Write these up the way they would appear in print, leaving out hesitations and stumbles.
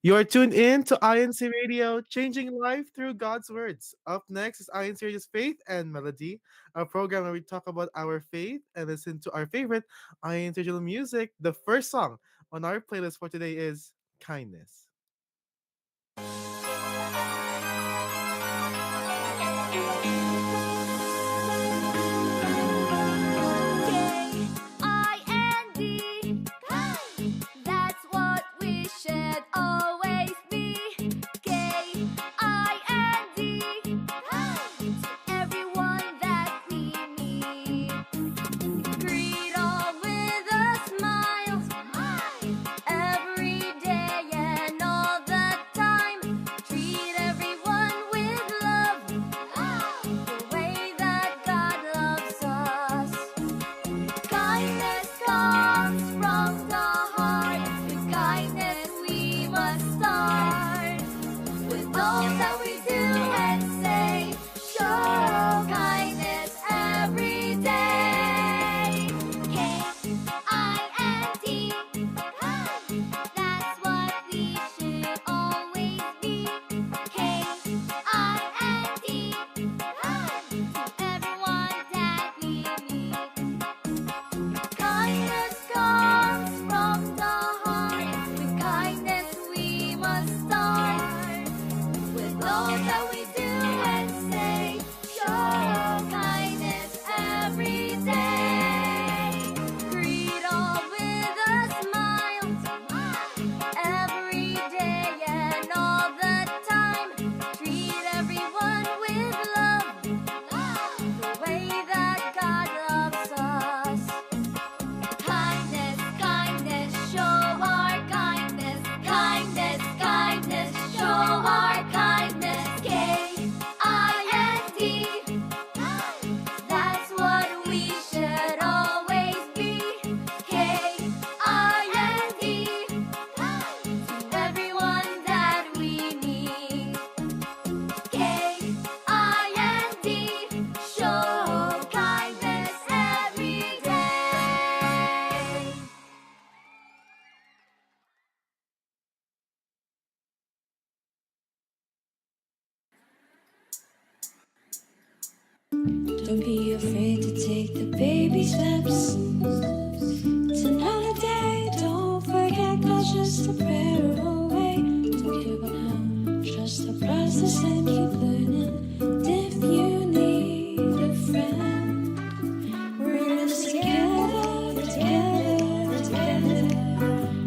You are tuned in to INC Radio, changing life through God's words. Up next is INC Radio's Faith and Melody, a program where we talk about our faith and listen to our favorite INC original music. The first song on our playlist for today is Kindness. K-I-N-D, kind. That's what we should always be. K-I-N-D, kind. To everyone that we meet. Greet all with a smile. Every day and all the time. Treat everyone with love. The way that God loves us. Kindness comes from the heart. With kindness we must start. With all that we do and say, show kindness every day. K-I-N-D, kind. That's what we should always be. K-I-N-D, kind. To everyone that we meet. Kindness comes from the heart. With kindness we must start. With all that we do and say, show kindness every day. Greet all with a smile. Every day and all the time. Treat everyone with love. The way that God loves us. Kindness, kindness, show our kindness. Kindness, kindness, show our kindness. K-I-N-D, that's what we should always be. K-I-N-D, to everyone that we meet. K-I-N-D, show kindness every day. Don't be afraid to take the baby steps. It's another day. Don't forget God's just a prayer away. Don't give up now. Trust the process and keep learning. And if you need a friend, we're in this together, together, together.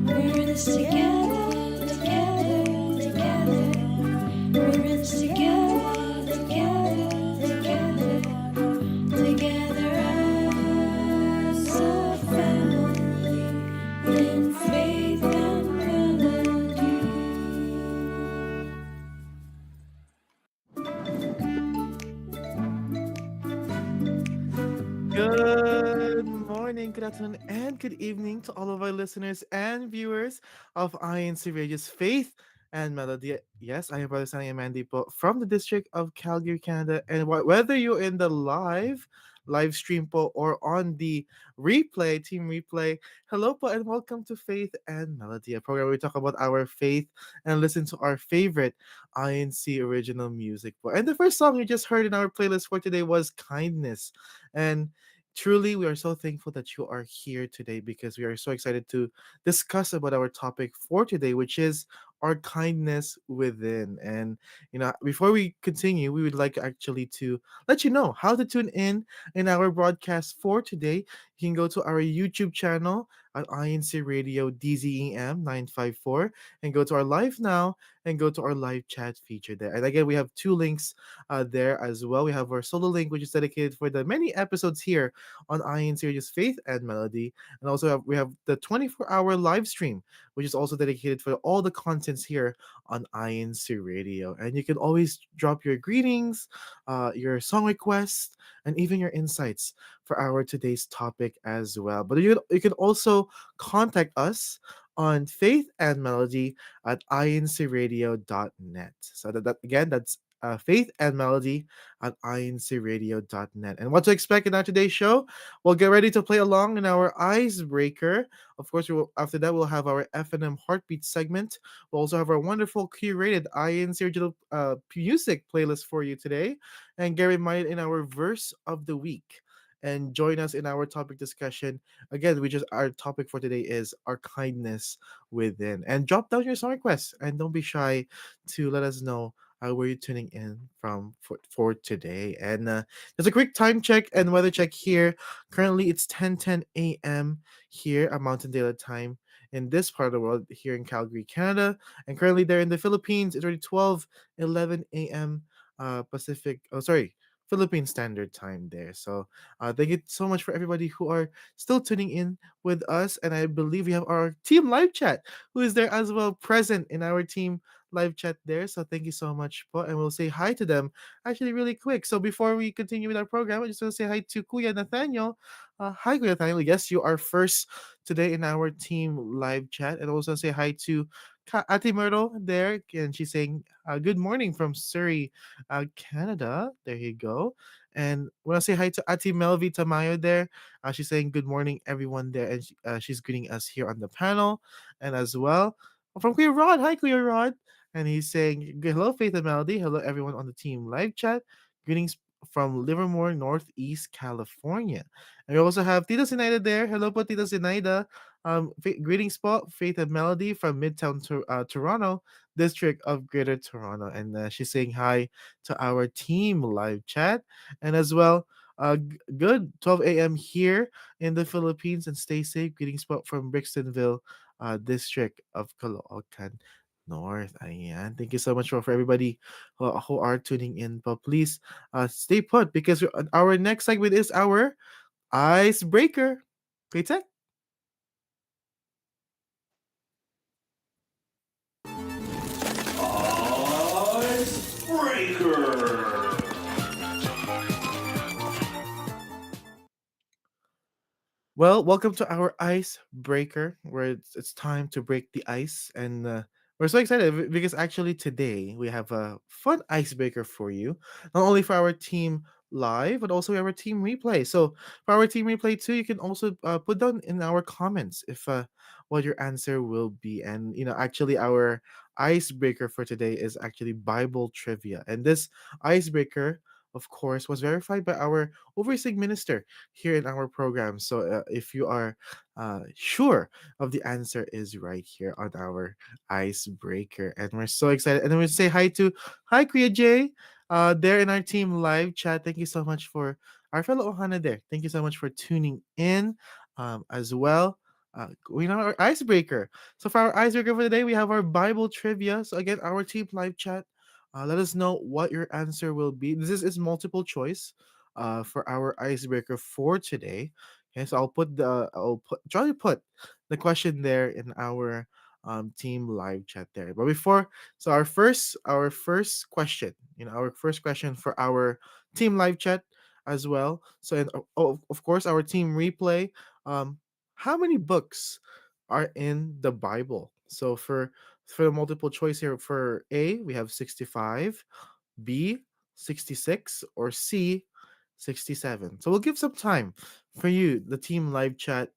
We're in this together, together, together. We're in this together, together, together. Together as a family in faith and melody. Good morning, good afternoon, and good evening to all of our listeners and viewers of INC Radio's Faith and Melody. Yes, I am Brother Sunny and Mandy po from the District of Calgary, Canada. And whether you're in the live stream po or on the team replay, hello po and welcome to Faith and Melody, a program where we talk about our faith and listen to our favorite INC original music po. And the first song you just heard in our playlist for today was Kindness. And truly, we are so thankful that you are here today because we are so excited to discuss about our topic for today, which is our kindness within. And before we continue, we would like actually to let you know how to tune in our broadcast for today. You can go to our YouTube channel at INC Radio DZEM 954 and go to our live now and go to our live chat feature there. And again, we have two links there as well. We have our solo link, which is dedicated for the many episodes here on IN Series Faith and Melody. And also we have the 24-hour live stream, which is also dedicated for all the contents here on INC Radio. And you can always drop your greetings, your song requests, and even your insights for our today's topic as well. But you can also contact us on Faith and Melody at incradio.net. So that again, that's Faith and Melody at INCRadio.net. And what to expect in our today's show? We'll get ready to play along in our icebreaker. Of course, after that, we'll have our F&M Heartbeat segment. We'll also have our wonderful curated INC original music playlist for you today. And get reminded in our verse of the week. And join us in our topic discussion. Again, our topic for today is our kindness within. And drop down your song requests and don't be shy to let us know where you're tuning in from for today. And there's a quick time check and weather check here. Currently, it's 10:10 a.m. here at Mountain Daylight Time in this part of the world here in Calgary, Canada. And currently, there in the Philippines, it's already 12:11 a.m. Pacific. Oh, sorry. Philippine Standard Time there. So, thank you so much for everybody who are still tuning in with us. And I believe we have our team live chat who is there as well, present in our team live chat there. So thank you so much po. And we'll say hi to them actually really quick. So before we continue with our program, I just want to say hi to Kuya Nathaniel. Hi, Kuya Nathaniel. Yes, you are first today in our team live chat. And also say hi to Ate Myrtle there. And she's saying good morning from Surrey, Canada. There you go. And I want to say hi to Ate Melvi Tamayo there. She's saying good morning, everyone there. And she's greeting us here on the panel. And as well, from Kuya Rod. Hi, Kuya Rod. And he's saying, hello, Faith and Melody. Hello, everyone on the team live chat. Greetings from Livermore, Northeast California. And we also have Tita Sinaida there. Hello po, Tita Sinaida. Greetings po, Faith and Melody from Midtown Toronto, District of Greater Toronto. And she's saying hi to our team live chat. And as well, good 12 a.m. here in the Philippines. And stay safe. Greetings po from Brixtonville, District of Caloocan North. Ayan. Thank you so much for everybody who are tuning in. But please stay put because our next segment is our icebreaker. Okay, Tech? Well, welcome to our icebreaker, where it's time to break the ice, and we're so excited because actually today we have a fun icebreaker for you, not only for our team live but also our team replay. So for our team replay too, you can also put down in our comments if what your answer will be, and actually our icebreaker for today is actually Bible trivia, and this icebreaker. Of course, was verified by our overseeing minister here in our program. So if you are sure of the answer is right here on our icebreaker, and we're so excited. And then we say hi Kuya Jay, there in our team live chat. Thank you so much for our fellow Ohana there. Thank you so much for tuning in as well. We know our icebreaker. So for our icebreaker for today, we have our Bible trivia. So again, our team live chat. Let us know what your answer will be. This is multiple choice for our icebreaker for today. Okay, so try to put the question there in our team live chat there. But before, so our first question, our first question for our team live chat as well. So and of course our team replay. How many books are in the Bible? So for the multiple choice here, for A we have 65, B 66, or C 67. So we'll give some time for you, the team live chat,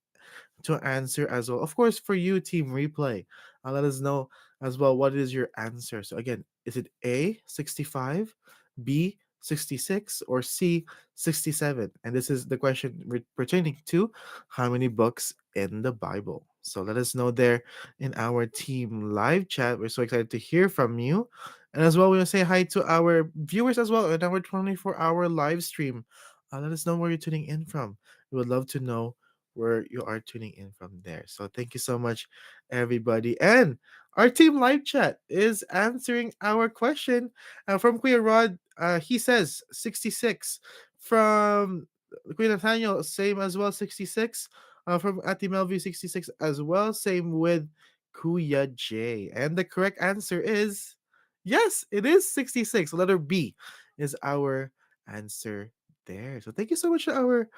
to answer as well. Of course, for you, team replay, let us know as well what is your answer. So again, is it A 65, B 66, or C 67? And this is the question pertaining to how many books in the Bible. So let us know there in our team live chat. We're so excited to hear from you. And as well, we want to say hi to our viewers as well in our 24-hour live stream. Let us know where you're tuning in from. We would love to know where you are tuning in from there. So thank you so much, everybody. And our team live chat is answering our question from Kuya Rod. He says 66. From Kuya Nathaniel, same as well, 66. From Ati Melvi, 66 as well. Same with Kuya J. And the correct answer is yes, it is 66. Letter B is our answer there. So thank you so much to our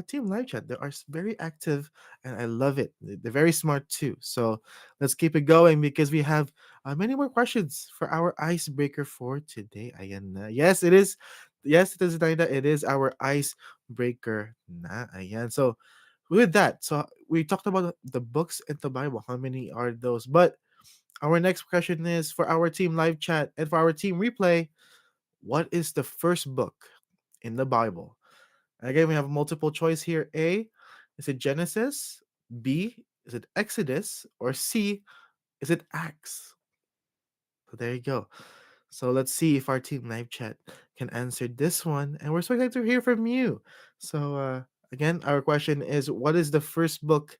team live chat. They are very active, and I love it. They're very smart too. So let's keep it going because we have many more questions for our icebreaker for today. Ayan na. Yes, it is. Yes, it is, Naida. It is our icebreaker na. Ayan. So with that, so we talked about the books in the Bible. How many are those? But our next question is for our team live chat and for our team replay. What is the first book in the Bible? Again, we have multiple choice here. A, is it Genesis? B, is it Exodus? Or C, is it Acts? So there you go. So let's see if our team live chat can answer this one. And we're so excited to hear from you. So again, our question is what is the first book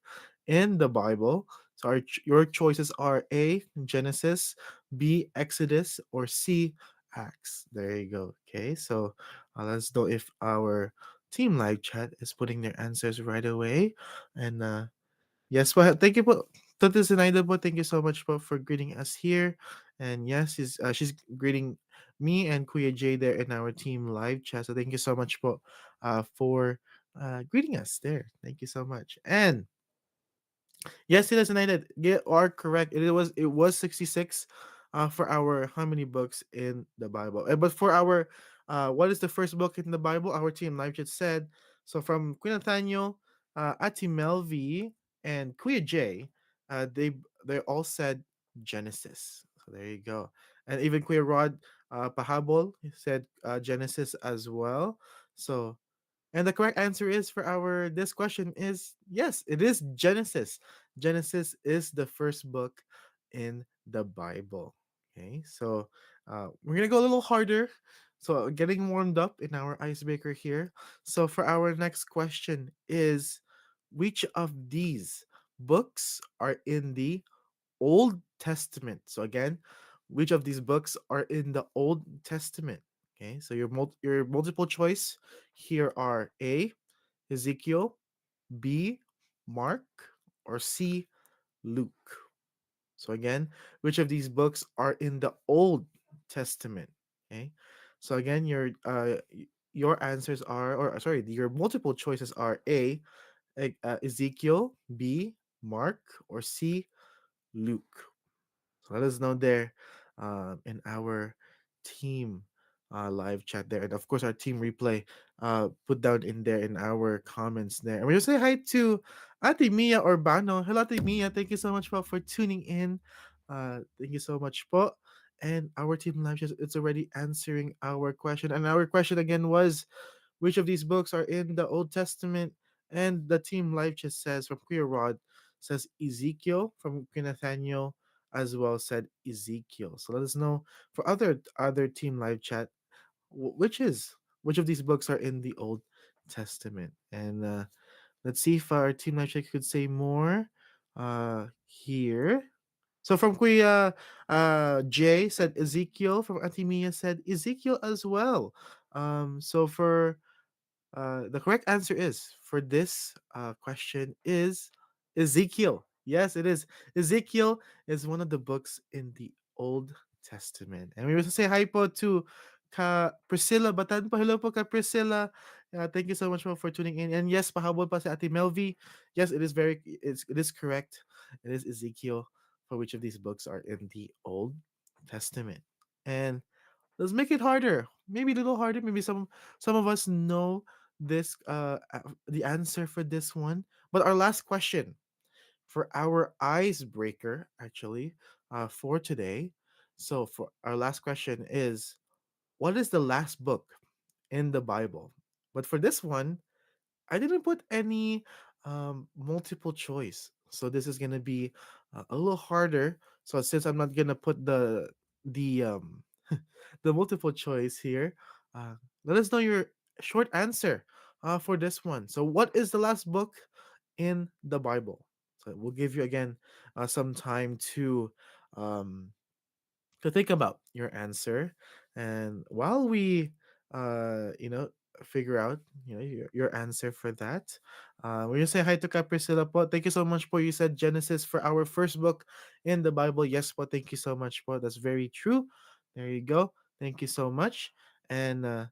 in the Bible? So your choices are A, Genesis, B, Exodus, or C, Acts. There you go. Okay, so let's know if our team live chat is putting their answers right away. And yes, well, thank you po. Tante Zenaida po, thank you so much po for greeting us here. And yes, she's greeting me and Kuya Jay there in our team live chat. So thank you so much po for greeting us there. Thank you so much. And yes, it is United. You are correct. It was 66 for our how many books in the Bible. But for our what is the first book in the Bible? Our team live chat said so from Queen Nathaniel, Ati Melvi, and Kuya J, they all said Genesis. So there you go. And even Kuya Rod Pahabol said Genesis as well. So and the correct answer is for our this question is yes, it is Genesis. Genesis is the first book in the Bible. Okay, so we're gonna go a little harder. So getting warmed up in our icebreaker here. So for our next question is which of these books are in the Old Testament? So again, which of these books are in the Old Testament? Okay, so your multiple choice here are A, Ezekiel, B, Mark, or C, Luke. So again, which of these books are in the Old Testament? Okay, so again, your answers are, or sorry, your multiple choices are A, Ezekiel, B, Mark, or C, Luke. So let us know there in our team live chat there. And of course, our team replay put down in there in our comments there. And we just say hi to Ate Mia Urbano. Hello, Ate Mia. Thank you so much po for tuning in. Thank you so much po. And our team live chat it's already answering our question. And our question again was which of these books are in the Old Testament? And the team live chat says from Queer Rod says Ezekiel from Queen Nathaniel as well said Ezekiel. So let us know for other team live chat which of these books are in the Old Testament. And let's see if our team live chat could say more here. So from Kuya Jay said Ezekiel, from Atimia said Ezekiel as well. So for the correct answer is for this question is Ezekiel. Yes, it is. Ezekiel is one of the books in the Old Testament. And we want to say hi po to Priscilla Batan po. Hello po ka Priscilla. Thank you so much po for tuning in. And yes, pahabol pa si Ate Melvi. Yes, it is correct. It is Ezekiel for which of these books are in the Old Testament. And let's make it harder. Maybe a little harder. Maybe some of us know the answer for this one. But our last question for our icebreaker, actually, for today. So for our last question is, what is the last book in the Bible? But for this one, I didn't put any multiple choice. So this is gonna be a little harder. So since I'm not gonna put the the multiple choice here, uh, let us know your short answer for this one. So what is the last book in the Bible? So we'll give you again some time um, to think about your answer, and while we you know figure out your answer for that, we're gonna say hi to Priscilla po. Thank you so much po. You said Genesis for our first book in the Bible. Yes po, thank you so much po. That's very true. There you go. Thank you so much. And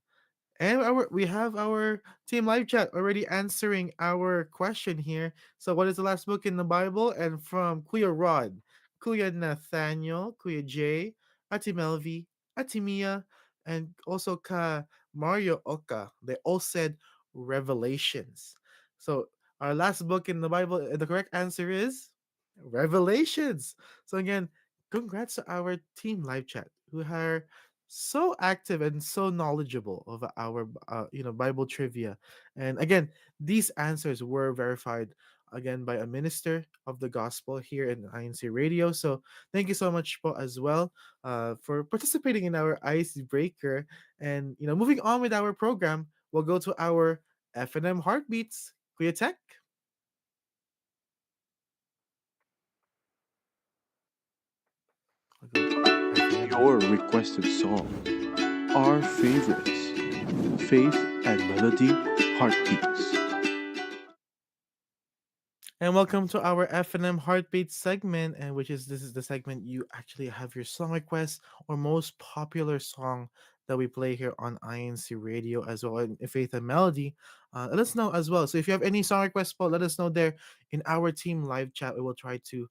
And we have our team live chat already answering our question here. So, what is the last book in the Bible? And from Kuya Rod, Kuya Nathaniel, Kuya Jay, Ati Melvi, Ati Mia, and also Ka Mario Oka. They all said Revelations. So, our last book in the Bible, the correct answer is Revelations. So, again, congrats to our team live chat who are so active and so knowledgeable of our Bible trivia. And again, these answers were verified again by a minister of the gospel here in INC Radio. So thank you so much po as well for participating in our icebreaker. And moving on with our program, we'll go to our F&M heartbeats. Kuya Tech. I'll go F&M Your music. requested song, our favorites, Faith and Melody, Heartbeats. And welcome to our F&M Heartbeat segment, and which is this is the segment you actually have your song request or most popular song that we play here on INC Radio as well in Faith and Melody. Let us know as well. So if you have any song requests, Paul, let us know there in our team live chat. We will try to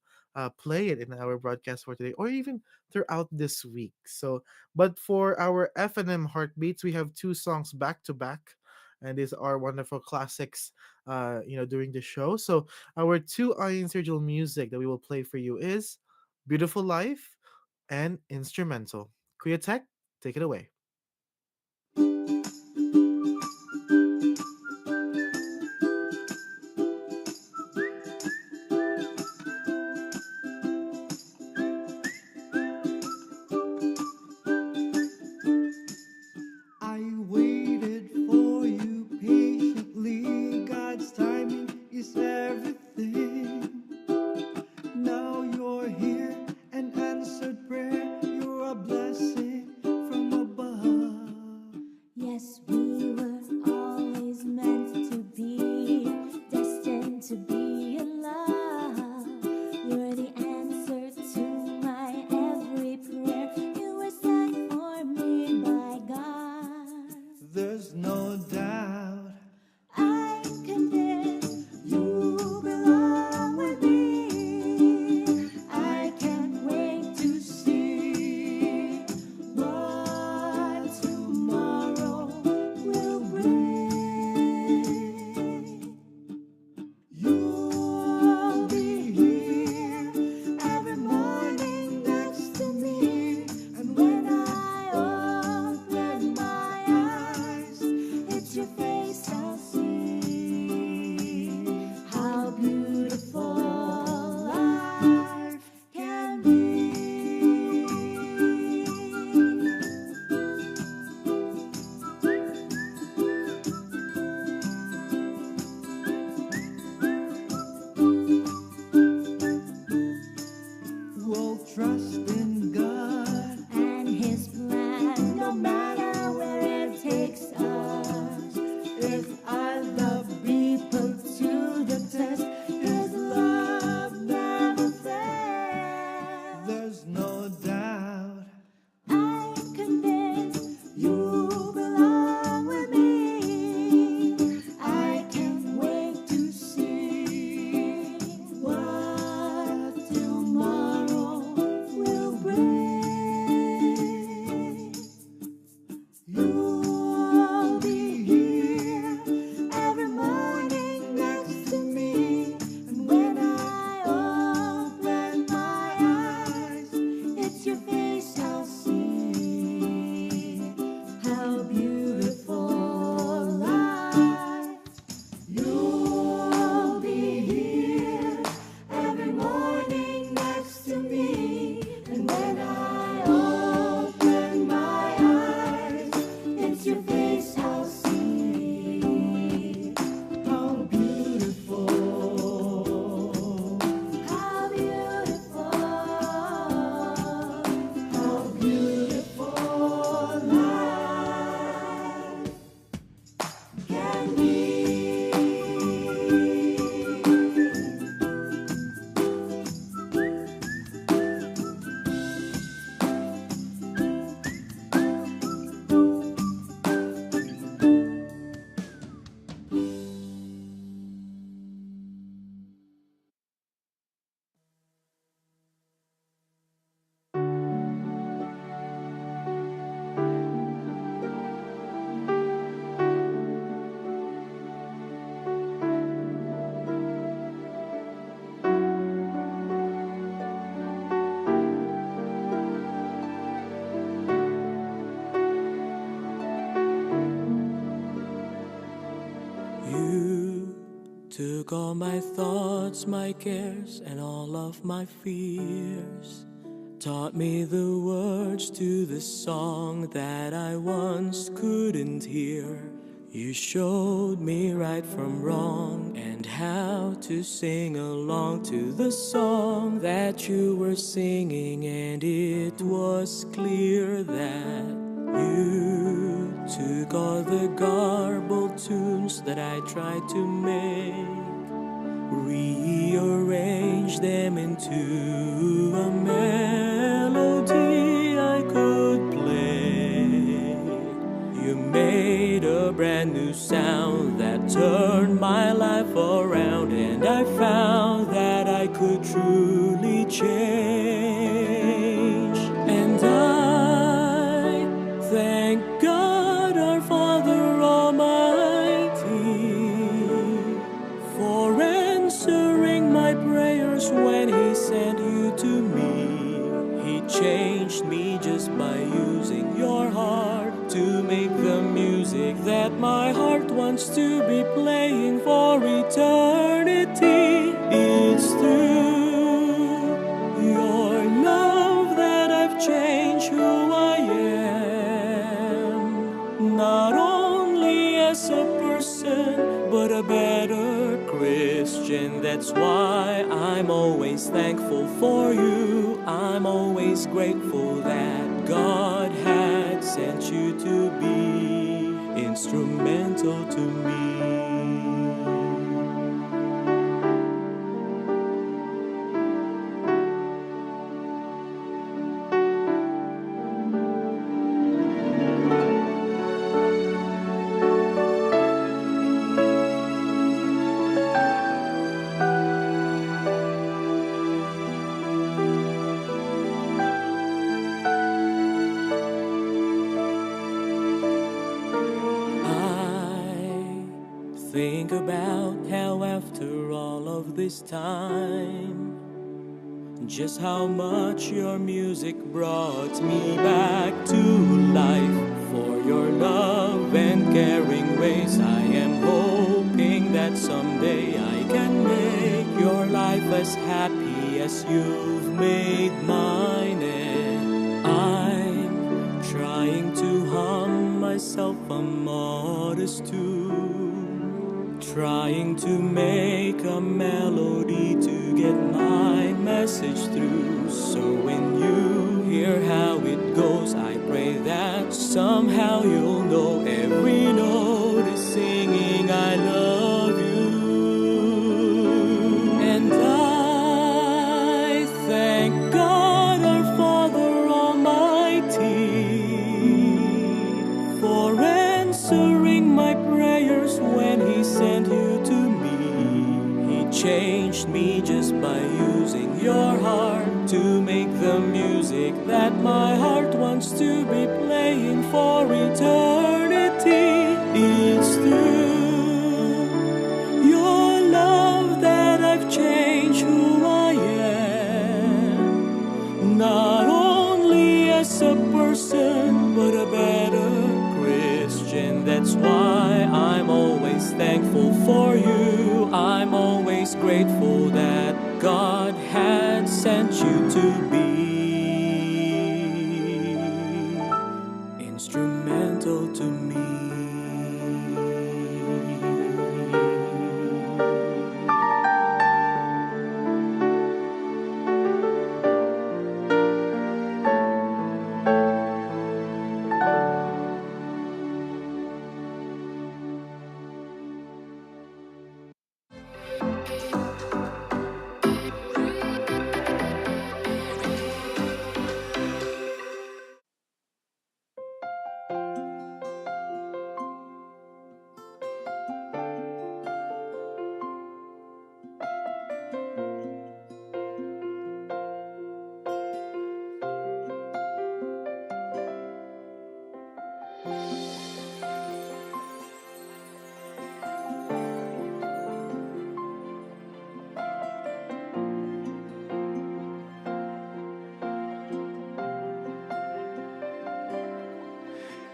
play it in our broadcast for today or even throughout this week. So, but for our F&M Heartbeats, we have two songs back to back, and these are wonderful classics. During the show. So our two audience original music that we will play for you is Beautiful Life and Instrumental. Kuya Tech, take it away. I waited for you patiently. God's timing is everything. Now you're here, an answered prayer. You're a blessing from above. took all my thoughts, my cares, and all of my fears. Taught me the words to the song that I once couldn't hear. You showed me right from wrong and how to sing along to the song that you were singing, and it was clear that you took all the garbled tunes that I tried to make, rearrange them into a melody I could play. You made a brand new sound that turned my life around, and I found that I could truly change. And I thank God our Father Almighty for answering my prayers when He sent you to me. He changed me just by using your heart to make the music that my heart wants to be playing for eternity. It's through your love that I've changed who I am, not only as a person, but a better Christian. That's why I'm always thankful for you. I'm always grateful that God had sent you to be instrumental to me. Think about how after all of this time, just how much your music brought me back to life. For your love and caring ways, I am hoping that someday I can make your life as happy as you've made mine. And I'm trying to hum myself a modest tune, trying to make a melody to get my message through. So when you hear how it goes, I pray that somehow you'll know every note is singing I love you. And I thank God our Father Almighty for answering my prayers when He sent you to me. He changed me just by using your heart to make the music that my heart wants to be playing for eternity. It's through your love that I've changed who I am, not only as a person, but a better Christian. That's why I'm always thankful for you. I'm always grateful that God had sent you to be instrumental to me.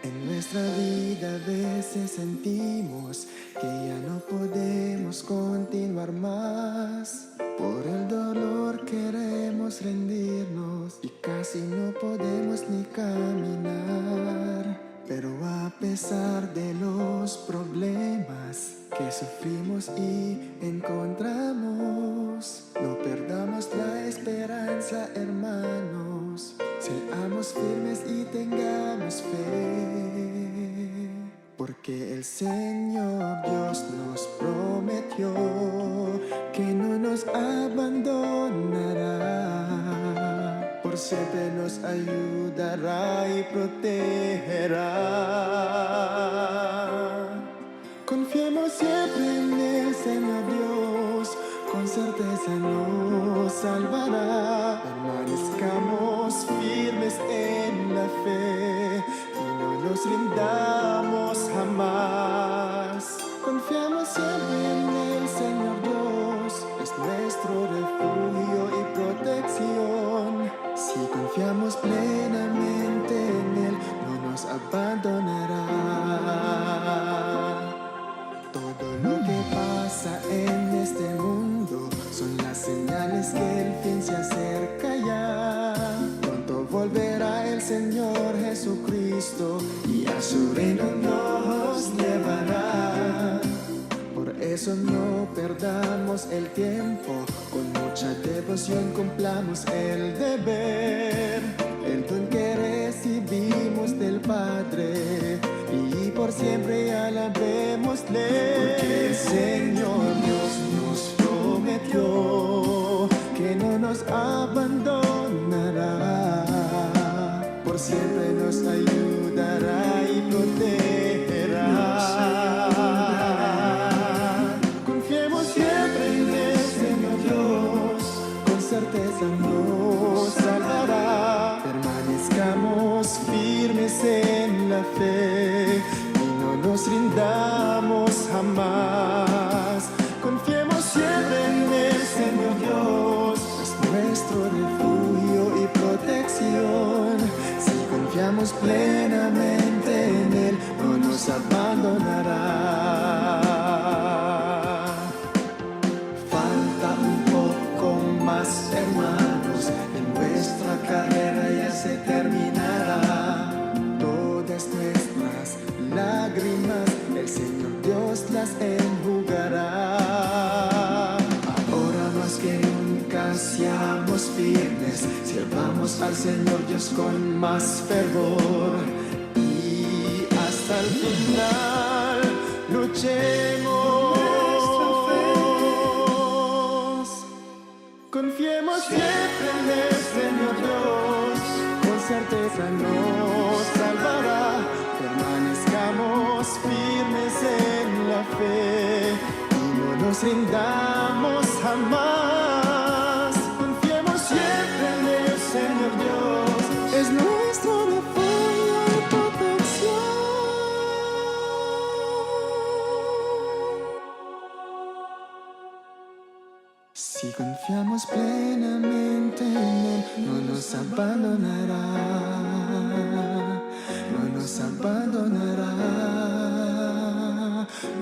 En nuestra vida a veces sentimos que ya no podemos continuar más. Por el dolor queremos rendirnos y casi no podemos ni caminar. Pero a pesar de los problemas que sufrimos y encontramos, no perdamos la esperanza, hermanos. Seamos firmes y tengamos fe, porque el Señor Dios nos prometió que no nos abandonará, por siempre nos ayudará y protegerá. Confiemos siempre en el Señor Dios, con certeza nos salvará. Permanezcamos firmes en la fe y no nos rindamos jamás. Confiamos siempre en el Señor Dios, es nuestro refugio y protección. Si confiamos plenamente en Él, no nos abandonará. Todo lo que pasa en este mundo son las señales que el fin se acerca ya. Pronto volverá el Señor Jesucristo y a su reino nos llevará. Por eso no perdamos el tiempo, con mucha devoción cumplamos el deber, el don que recibimos del Padre, y por siempre alabémosle. Porque el Señor Dios nos prometió que no nos abandonará, por siempre nos ayudará y protegerá. Confiemos siempre en el Señor Dios, con certeza nos salvará. Permanezcamos firmes en la fe y no nos rindamos jamás. Confiemos siempre en el Señor Dios, es nuestro refugio y protección. Si confiamos plenamente en Él, no nos abandonará. Falta un poco más, hermanos, en nuestra carrera ya se terminará. Todas nuestras lágrimas el Señor Dios las enjugará. Ahora más que nunca seamos firmes, sirvamos al Señor Dios con más fervor y hasta el final luchemos. Confiemos siempre en el Señor Dios, con certeza nos salvará. Permanezcamos firmes en la fe y no nos rindamos jamás. Confiemos siempre en el Señor Dios, es nuestro refugio y protección. Si confiamos plenamente en Él, no nos abandonará, no nos abandonará,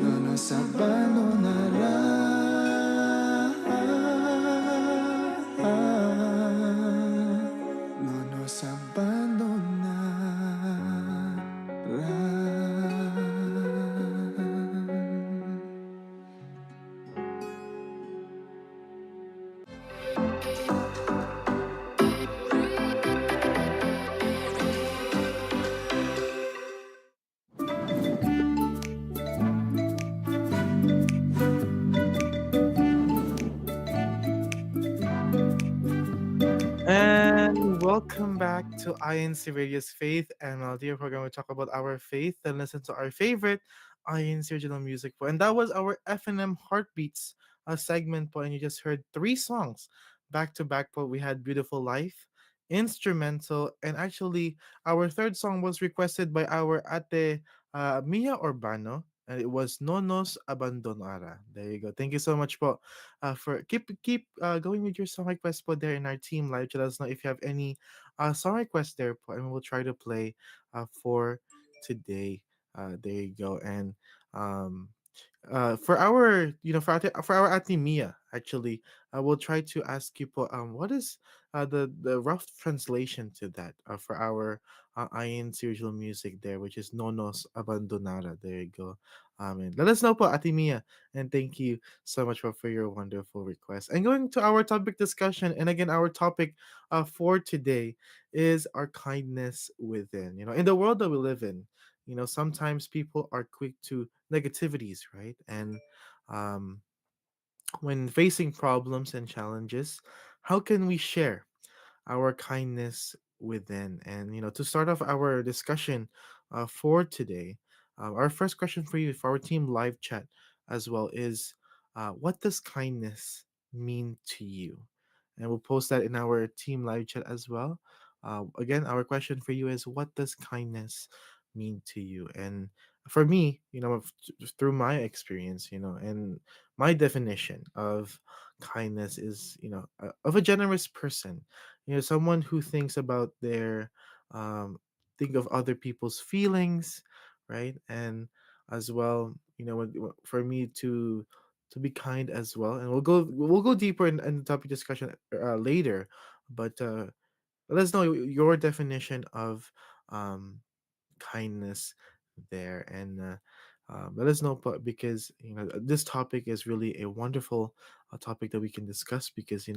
no nos abandonará. No nos abandonará. And welcome back to INC Radio's Faith and Melody, a program we talk about our faith and listen to our favorite INC original music po. And that was our FNM Heartbeats segment po. And you just heard three songs back to back po. We had Beautiful Life, Instrumental, and actually our third song was requested by our ate Mia Urbano. And it was No Nos Abandonara. There you go. Thank you so much po for keep going with your song request po there in our team live. Let us know if you have any song requests there po, and we'll try to play for today. There you go. And um, for our for our Ate Mia, actually, I will try to ask you po, what is the rough translation to that for our Ayin serial music there, which is Nonos Abandonada. There you go. And let us know po, Ate Mia, and thank you so much for your wonderful request. And going to our topic discussion, and again, our topic for today is our kindness within. In the world that we live in, sometimes people are quick to negativities, right? And um, when facing problems and challenges, how can we share our kindness within? And to start off our discussion for today, our first question for you for our team live chat as well is, what does kindness mean to you? And we'll post that in our team live chat as well. Again, our question for you is, what does kindness mean to you? And for me, through my experience, and my definition of kindness is, of a generous person, someone who thinks about their um think of other people's feelings, right? And as well, for me to be kind as well. And we'll go deeper in the topic discussion later. But let us know your definition of um kindness there. And let us know, because this topic is really a wonderful topic that we can discuss, because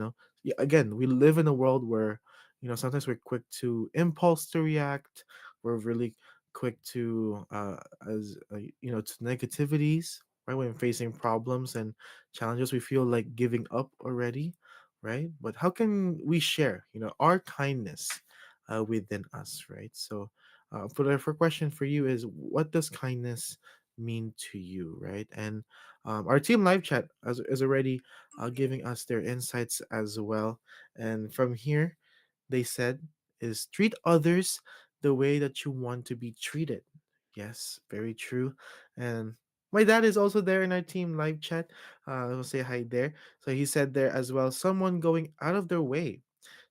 yeah, again, we live in a world where sometimes we're quick to impulse to react. We're really quick to as to negativities, right? When facing problems and challenges, we feel like giving up already, right? But how can we share our kindness within us, right? So for the for question for you is, what does kindness mean to you, right? And our team live chat is already giving us their insights as well. And from here, they said, is treat others the way that you want to be treated. Yes, very true. And my dad is also there in our team live chat. I'll say hi there. So he said there as well, someone going out of their way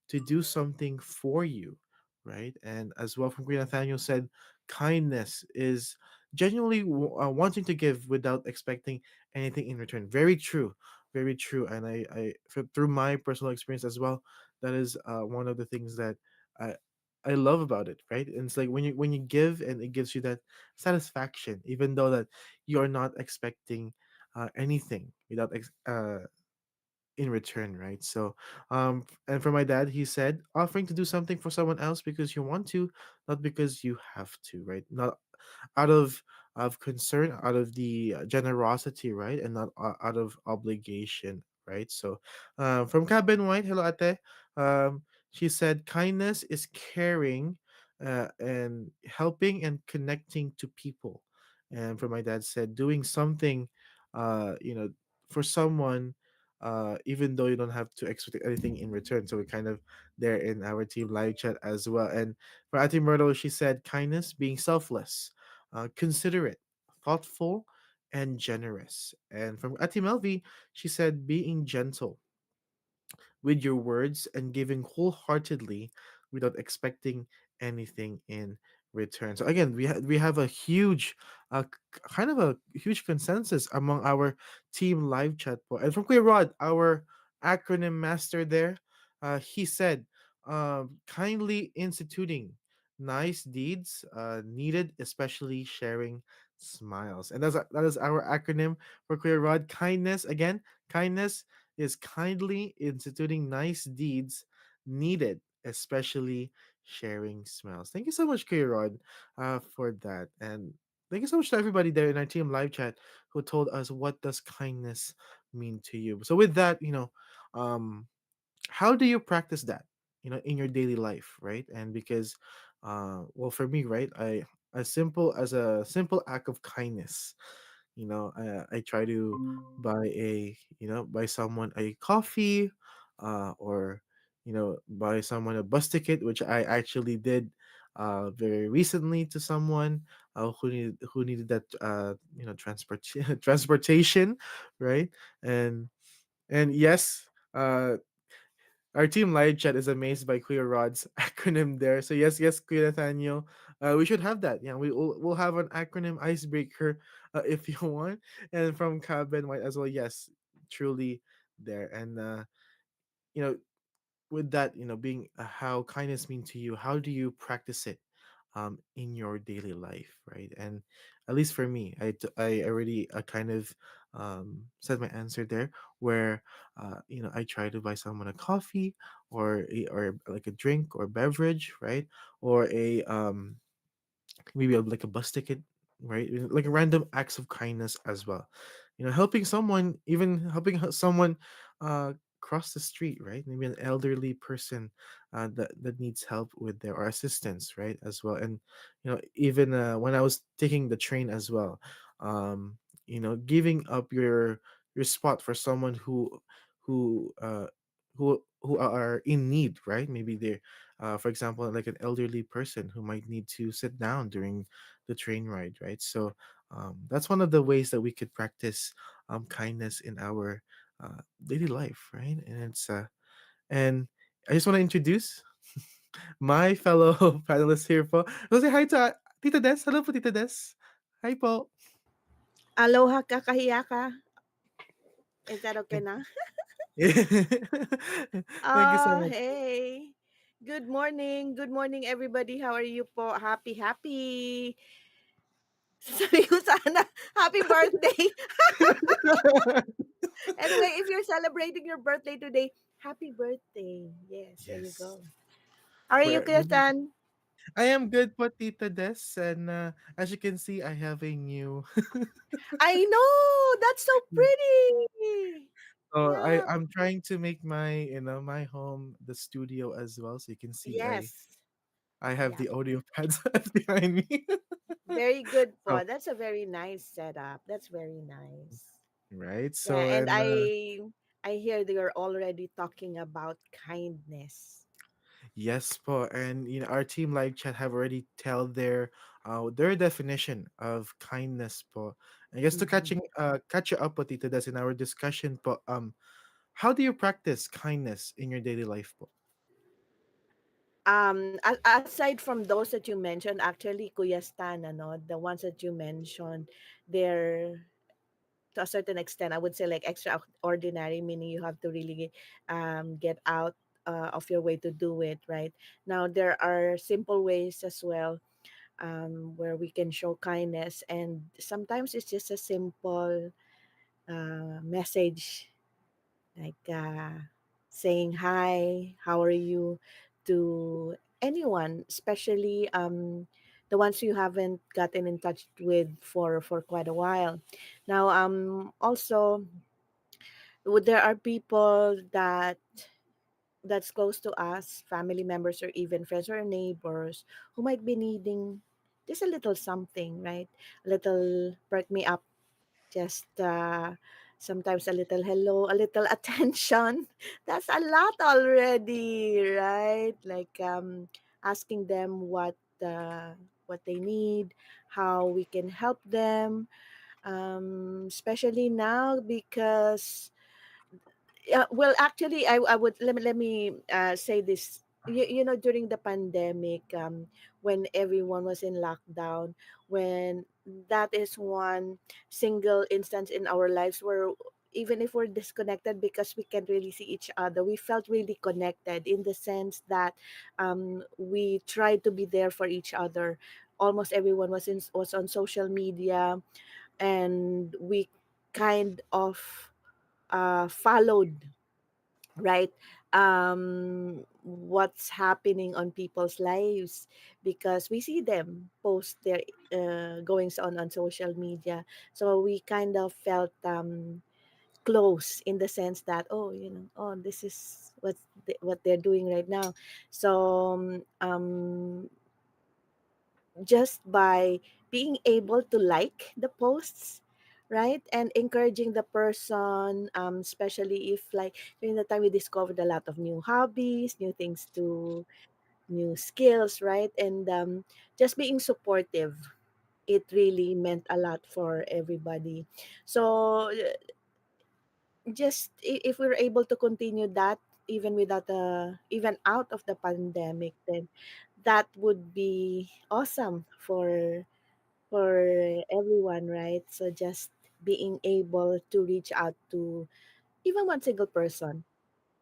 to do something for you, right? And as well, from Green Nathaniel said, kindness is genuinely wanting to give without expecting anything in return. Very true, very true. And through my personal experience as well, that is one of the things that I I love about it, right? And it's like when you give, and it gives you that satisfaction, even though that you are not expecting anything without in return, right? So and for my dad, he said, offering to do something for someone else because you want to, not because you have to, right? Not out of concern, out of the generosity, right? And not out of obligation, right? So from Cabin White, hello ate. She said kindness is caring, and helping and connecting to people. And for my dad said, doing something for someone, even though you don't have to expect anything in return. So we're kind of there in our team live chat as well. And for Ati Myrtle, she said kindness, being selfless, considerate, thoughtful, and generous. And from Ati Melvi, she said being gentle with your words and giving wholeheartedly without expecting anything in return. So again, we have a huge, kind of a huge consensus among our team live chat. And from Kuya Rod, our acronym master there, he said, kindly instituting nice deeds needed, especially sharing smiles. And that is our acronym for Kuya Rod. Kindness, again, kindness is kindly instituting nice deeds needed, especially sharing smiles. Thank you so much, Kayrod, for that. And thank you so much to everybody there in our team live chat who told us, what does kindness mean to you. So with that, um, how do you practice that, in your daily life, right? And because, well, for me, right, a simple act of kindness, I try to buy someone a coffee, or buy someone a bus ticket, which I actually did very recently to someone who needed that transportation, right? And yes, our team live chat is amazed by Kuya Rod's acronym there. So yes, yes, Kuya Nathaniel. We should have that. Yeah, we'll have an acronym icebreaker if you want, and from Cabin White as well. Yes, truly there, and you know, with that, being how kindness mean to you, how do you practice it in your daily life, right? And at least for me, I already kind of said my answer there, where I try to buy someone a coffee, or like a drink or beverage, right? Or a maybe like a bus ticket, right? Like random acts of kindness as well. Helping someone, even helping someone cross the street, right? Maybe an elderly person that needs help with their or assistance, right? As well. And even when I was taking the train as well, giving up your spot for someone who who are in need, right? Maybe they're for example, like an elderly person who might need to sit down during the train ride, right? So that's one of the ways that we could practice kindness in our daily life, right? And I just want to introduce my fellow panelists here po. So say hi to Tita Des. Hello po, Tita Des. Hi po. Aloha kakahiya ka? Is that okay Thank na? Thank you so Oh, much. hey. Good morning. Good morning, everybody. How are you po? Happy. Sabi ko sana, happy birthday. Anyway, if you're celebrating your birthday today, happy birthday. Yes, there you Yes. go. How are you, For Kirsten? I am good po, Tita Des, and as you can see, I have a new. I know. That's so pretty. So Yeah. I'm trying to make my home the studio as well, so you can see Yes. I have Yeah. the audio pads behind me. Very good So po. That's a very nice setup. That's very nice. right, Yeah, so and and I hear they are already talking about kindness. yes po, and our team live chat have already tell their definition of kindness po. And just to Mhm. catch you up po, Tita Des, in our discussion po, how do you practice kindness in your daily life po? Aside from those that you mentioned, actually, Kuya Stan, ano, the ones that you mentioned, they're to a certain extent, I would say like extraordinary, meaning you have to really get out of your way to do it, right? Now, there are simple ways as well where we can show kindness, and sometimes it's just a simple message like saying hi, how are you to anyone, especially the ones you haven't gotten in touch with for quite a while. Now, also, there are people that's close to us, family members or even friends or neighbors who might be needing just a little something, right? A little perk me up, just sometimes a little hello, a little attention. That's a lot already, right? Like asking them what they need, how we can help them, especially now because well, actually, I would let me say this. During the pandemic, when everyone was in lockdown, when that is one single instance in our lives where even if we're disconnected because we can't really see each other, we felt really connected in the sense that we tried to be there for each other. Almost everyone was on social media, and we kind of followed, right, what's happening on people's lives because we see them post their goings on social media, so we kind of felt close in the sense that, oh, oh, this is what they're doing right now. So just by being able to like the posts, right, and encouraging the person, especially if like during the time we discovered a lot of new hobbies, new things to new skills, right, and just being supportive, it really meant a lot for everybody. So just if we're able to continue that even without even out of the pandemic, then that would be awesome for everyone, right? So just being able to reach out to even one single person,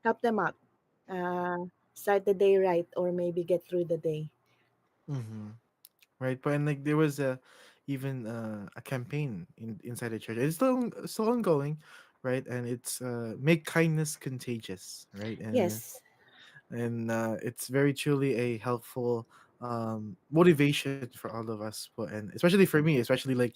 help them out, start the day right, or maybe get through the day. Mm-hmm. Right, but and like there was a even a campaign inside the church. It's still ongoing, right? And it's make kindness contagious, right? Yes. And it's very truly a helpful motivation for all of us, but and especially for me, especially like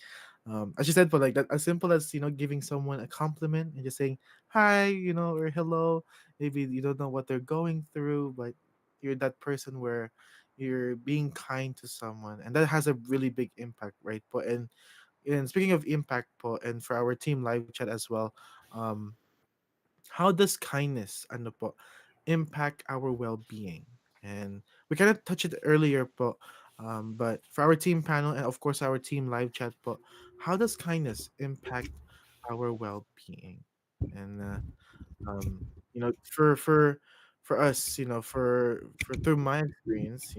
as you said, but like that as simple as giving someone a compliment and just saying hi, or hello. Maybe you don't know what they're going through, but you're that person where you're being kind to someone, and that has a really big impact, right? But and speaking of impact, po, and for our team live chat as well, um how does kindness ano po, impact our well-being? And we kind of touched it earlier, but for our team panel and of course our team live chat, how does kindness impact our well-being? And for us, for through my experience,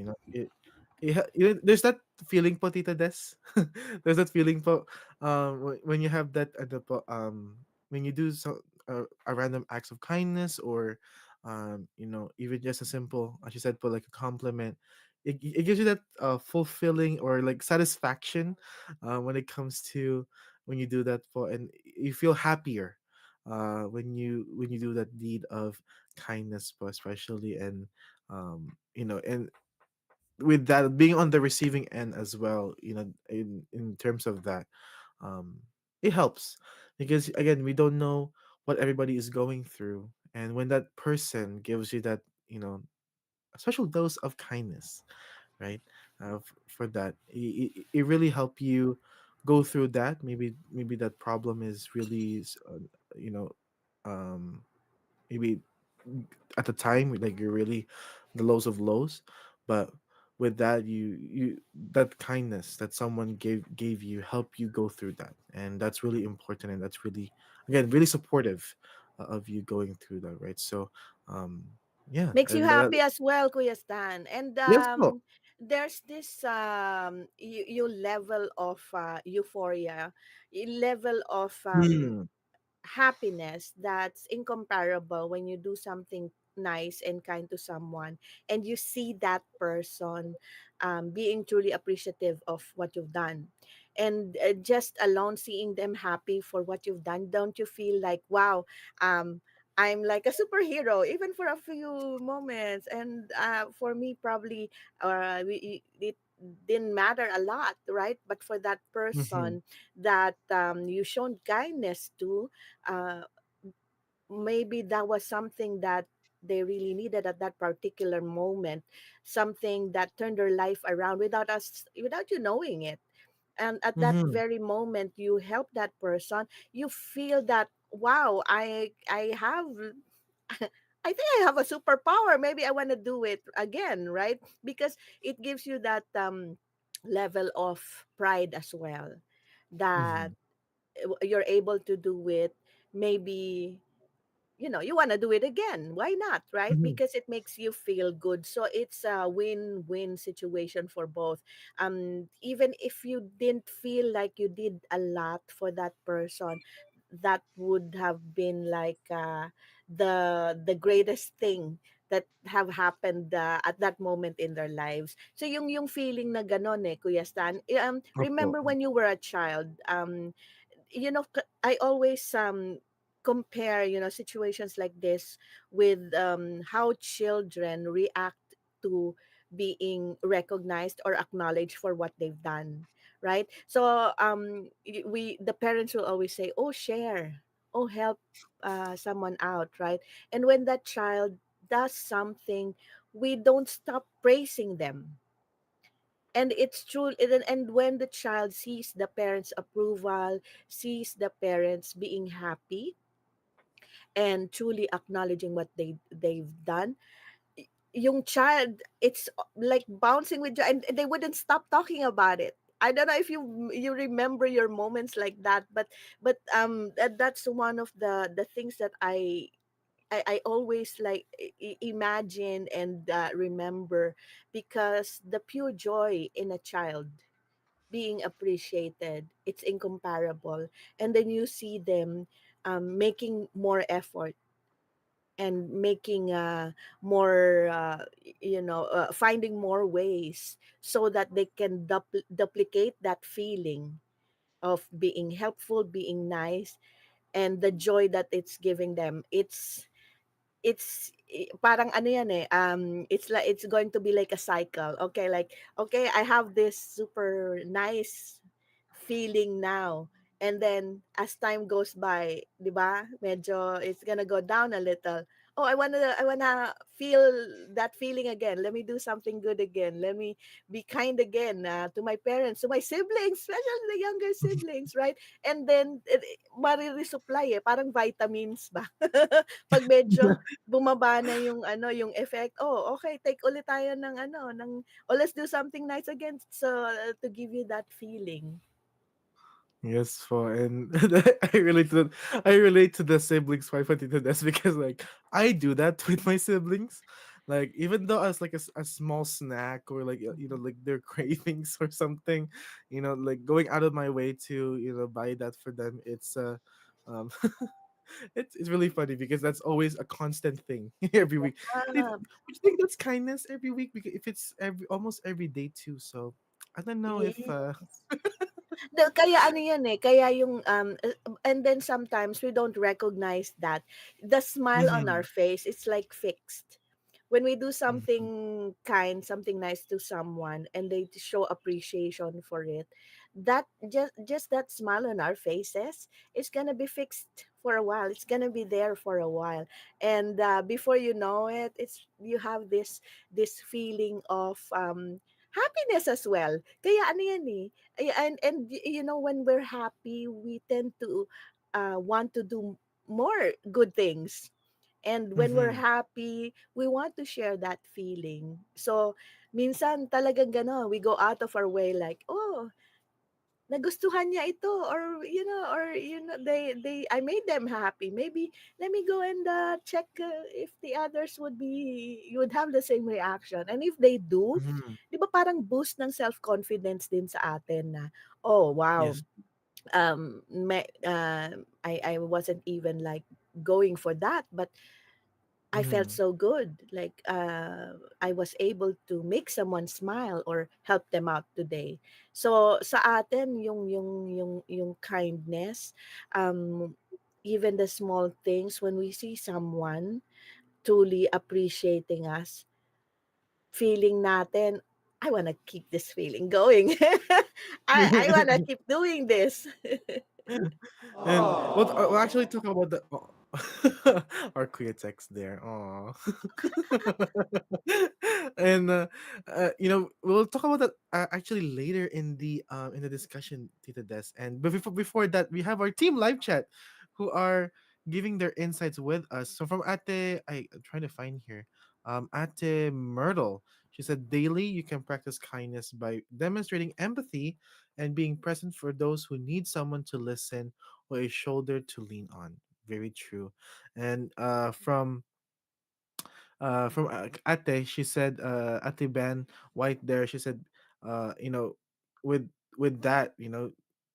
there's that feeling po, Tita Des. There's that feeling po, when you have that when you do a random acts of kindness, or even just a simple, as you said, po, like a compliment. It gives you that fulfilling or like satisfaction when it comes to when you do that po, and you feel happier when you do that deed of kindness, especially, and and with that being on the receiving end as well, in terms of that, um it helps, because again, we don't know what everybody is going through, and when that person gives you that, a special dose of kindness, right? For that, it really help you go through that. Maybe that problem is really you know um maybe at the time, like you're really the lows of lows, but with that, that kindness that someone gave you help you go through that, and that's really important, and that's really, again, really supportive of you going through that, right? So um yeah, Makes you and that, happy as well, Kuya Stan. And yes po. there's this you level of euphoria, level of Hmm. happiness that's incomparable when you do something nice and kind to someone, and you see that person being truly appreciative of what you've done, and just alone seeing them happy for what you've done, don't you feel like, wow, I'm like a superhero even for a few moments? And for me, probably it didn't matter a lot, right? But for that Hmm. person that you shown kindness to, uh, maybe that was something that they really needed at that particular moment, something that turned their life around without you knowing it. And at that Hmm. very moment you help that person, you feel that, wow, I have I think I have a superpower. Maybe I want to do it again, right? Because it gives you that level of pride as well, that Hmm. you're able to do it. Maybe you want to do it again, why not, right? Hmm. Because it makes you feel good, so it's a win-win situation for both. Even if you didn't feel like you did a lot for that person, that would have been like the greatest thing that have happened at that moment in their lives. So yung feeling na ganon, Kuya Stan, Opo. remember when you were a child, I always compare situations like this with how children react to being recognized or acknowledged for what they've done, right? So we the parents will always say, oh, share, oh, help someone out, right? And when that child does something, we don't stop praising them. And it's true, and when the child sees the parents approval, sees the parents being happy and truly acknowledging what they've done, yung child, it's like bouncing with joy, and they wouldn't stop talking about it. I don't know if you remember your moments like that, but that's one of the things that I always like imagine and remember, because the pure joy in a child being appreciated, it's incomparable. And then you see them making more effort and making more finding more ways so that they can duplicate that feeling of being helpful, being nice, and the joy that it's giving them. Parang ano yan eh, it's going to be like a cycle. Okay, like, okay, I have this super nice feeling now. And then as time goes by, 'di ba? Medyo it's gonna go down a little. Oh, I wanna feel that feeling again. Let me do something good again. Let me be kind again to my parents, to my siblings, especially the younger siblings, right? And then mariresupply eh, parang vitamins ba? Pag medyo bumaba na yung ano, yung effect. Oh, okay, take ulit tayo ng ano, ng oh, let's do something nice again, so to give you that feeling. Yes, for and I relate to the siblings fight for Tito Des because like I do that with my siblings. Like even though as like a small snack or like like their cravings or something, like going out of my way to buy that for them. Um it's really funny because that's always a constant thing every week. Ah, Would you think that's kindness every week? Because if it's almost every day too, so I don't know if yes. Kaya ano yan eh, kaya yung and then sometimes we don't recognize that the smile on our Mhm, face, it's like fixed. When we do mhm, something kind, something nice to someone, and they show appreciation for it, that just that smile on our faces is gonna be fixed for a while. It's gonna be there for a while, and before you know it, it's you have this feeling of happiness as well. Kaya ano yan eh, when we're happy, we tend to want to do more good things. And when we're mhm. happy, we want to share that feeling. So, minsan talagang gano'n, we go out of our way like, oh, nagustuhan niya ito, or they I made them happy. Maybe let me go and check if the others would have the same reaction. And if they do, Mhm. 'di ba parang boost ng self-confidence din sa atin na, oh, wow, Yes. I wasn't even like going for that, but I felt Mhm. so good. Like I was able to make someone smile or help them out today. So sa atin yung kindness, um even the small things, when we see someone truly appreciating us, feeling natin, I want to keep this feeling going. I want to keep doing this. And we'll actually talk about the our queer text there. Aw. And we'll talk about that actually later in the discussion, Tita Des. And but before that, we have our team live chat, who are giving their insights with us. So from I'm trying to find here. Ate Myrtle, she said daily you can practice kindness by demonstrating empathy and being present for those who need someone to listen or a shoulder to lean on. Very true. And Ate, she said, Ate Ben White there, she said, with that,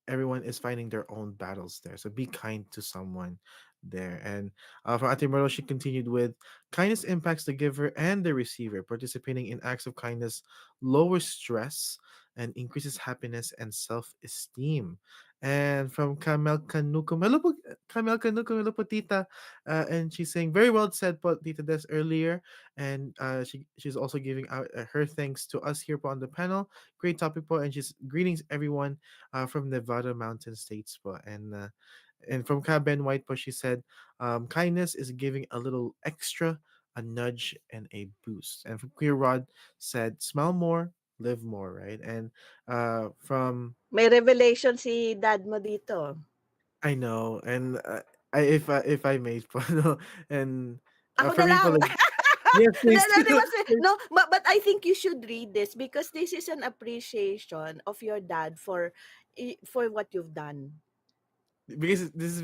everyone is fighting their own battles there. So be kind to someone there. And from Ate Myrtle, she continued with kindness impacts the giver and the receiver. Participating in acts of kindness lowers stress and increases happiness and self-esteem. And from Kamel Kanukum, hello po, Kamel Kanukum, hello po, Tita. And she's saying, very well said po, Tita Des, earlier. And she's also giving out her thanks to us here po on the panel. Great topic po, and she's greetings everyone from Nevada Mountain States po. And from Caben White po, she said, kindness is giving a little extra, a nudge, and a boost. And from Queer Rod said, smile more, live more, right? And from May revelation si dad mo dito. I know, and if I may po, no, and Ako for na me lang. po, like, yes, No, please no, no, do. no, but I think you should read this because this is an appreciation of your dad for what you've done. because this is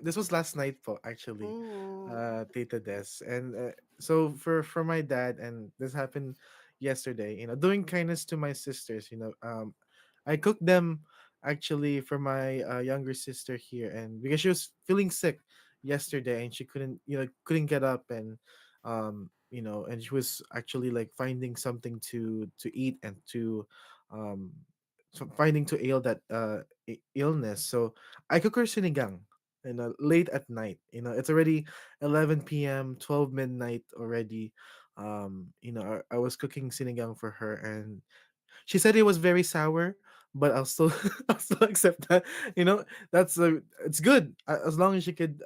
this was last night po actually, Mm. Tita Des, and so for my dad, and this happened yesterday. Doing kindness to my sisters. I cooked them actually for my younger sister here, and because she was feeling sick yesterday and she couldn't get up, and and she was actually like finding something to eat and to um finding to ail that illness. So I cook her sinigang, late at night. It's already 11 p.m., 12 midnight already. I was cooking sinigang for her, and she said it was very sour, but I'll still I'll still accept that. That's it's good, as long as she could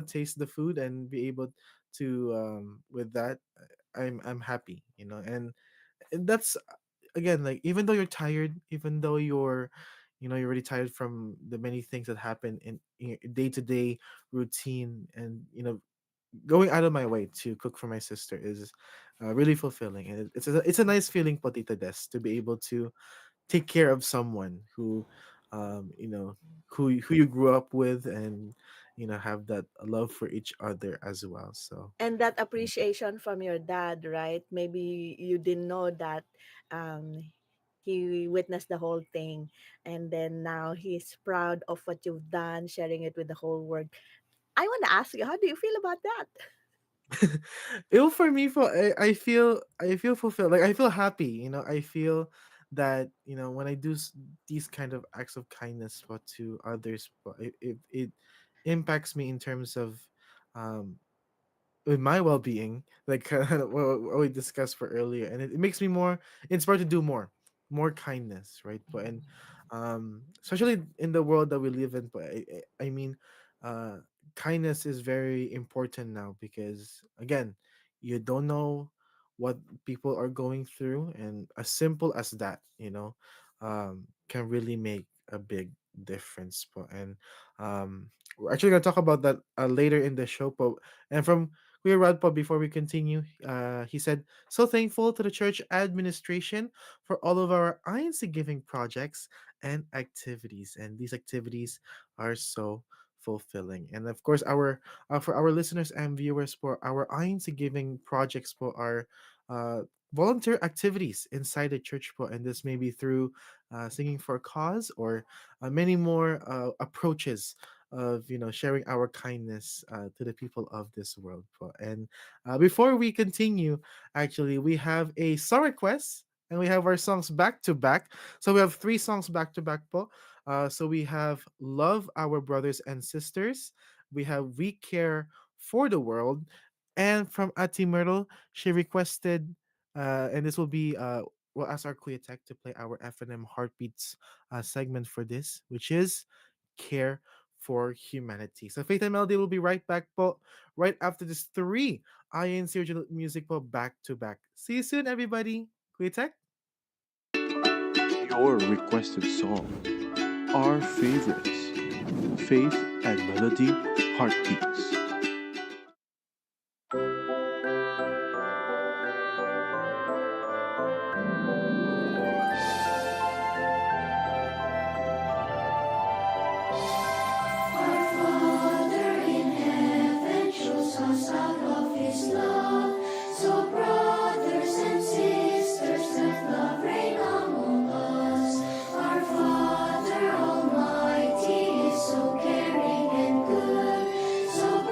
taste the food and be able to with that. I'm happy, and that's again, like, even though you're tired, even though you're already tired from the many things that happen in day to day routine, and going out of my way to cook for my sister is really fulfilling, and it's a nice feeling, Potita Des, to be able to take care of someone who um you know who you grew up with, and have that love for each other as well. So And that appreciation from your dad, right? Maybe you didn't know that he witnessed the whole thing, and then now he's proud of what you've done, sharing it with the whole world. I want to ask you, how do you feel about that? for me, I feel fulfilled, like I feel happy, I feel that when I do these kind of acts of kindness to others, but it impacts me in terms of um with my well-being, like kind of what we discussed for earlier, and it makes me more inspired to do more kindness, right? But and especially in the world that we live in, but I mean, uh kindness is very important now, because again, you don't know what people are going through, and as simple as that, can really make a big difference. But and we're actually going to talk about that later in the show. But and from Kuya Radpa, before we continue, he said, so thankful to the church administration for all of our INC giving projects and activities. And these activities are so fulfilling. And of course, for our listeners and viewers, for our INC giving projects for our uh, volunteer activities inside the church po, and this may be through singing for a cause, or many more approaches of sharing our kindness to the people of this world po. And before we continue, actually, we have a song request, and we have our songs back to back. So we have three songs back to back po. So we have Love Our Brothers and Sisters, we have We Care for the World, and from Ati Myrtle, she requested, and this will be, we'll ask our Kuya Tech to play our FNM Heartbeats segment for this, which is Care for Humanity. So Faith and Melody will be right back po, right after this three INC original music po, back to back. See you soon, everybody. Kuya Tech? Your requested song, our favorites, Faith and Melody Heartbeats. Our Father in heaven shows us out of His love. So brothers and sisters, let love reign among us. Our Father Almighty is so caring and good. So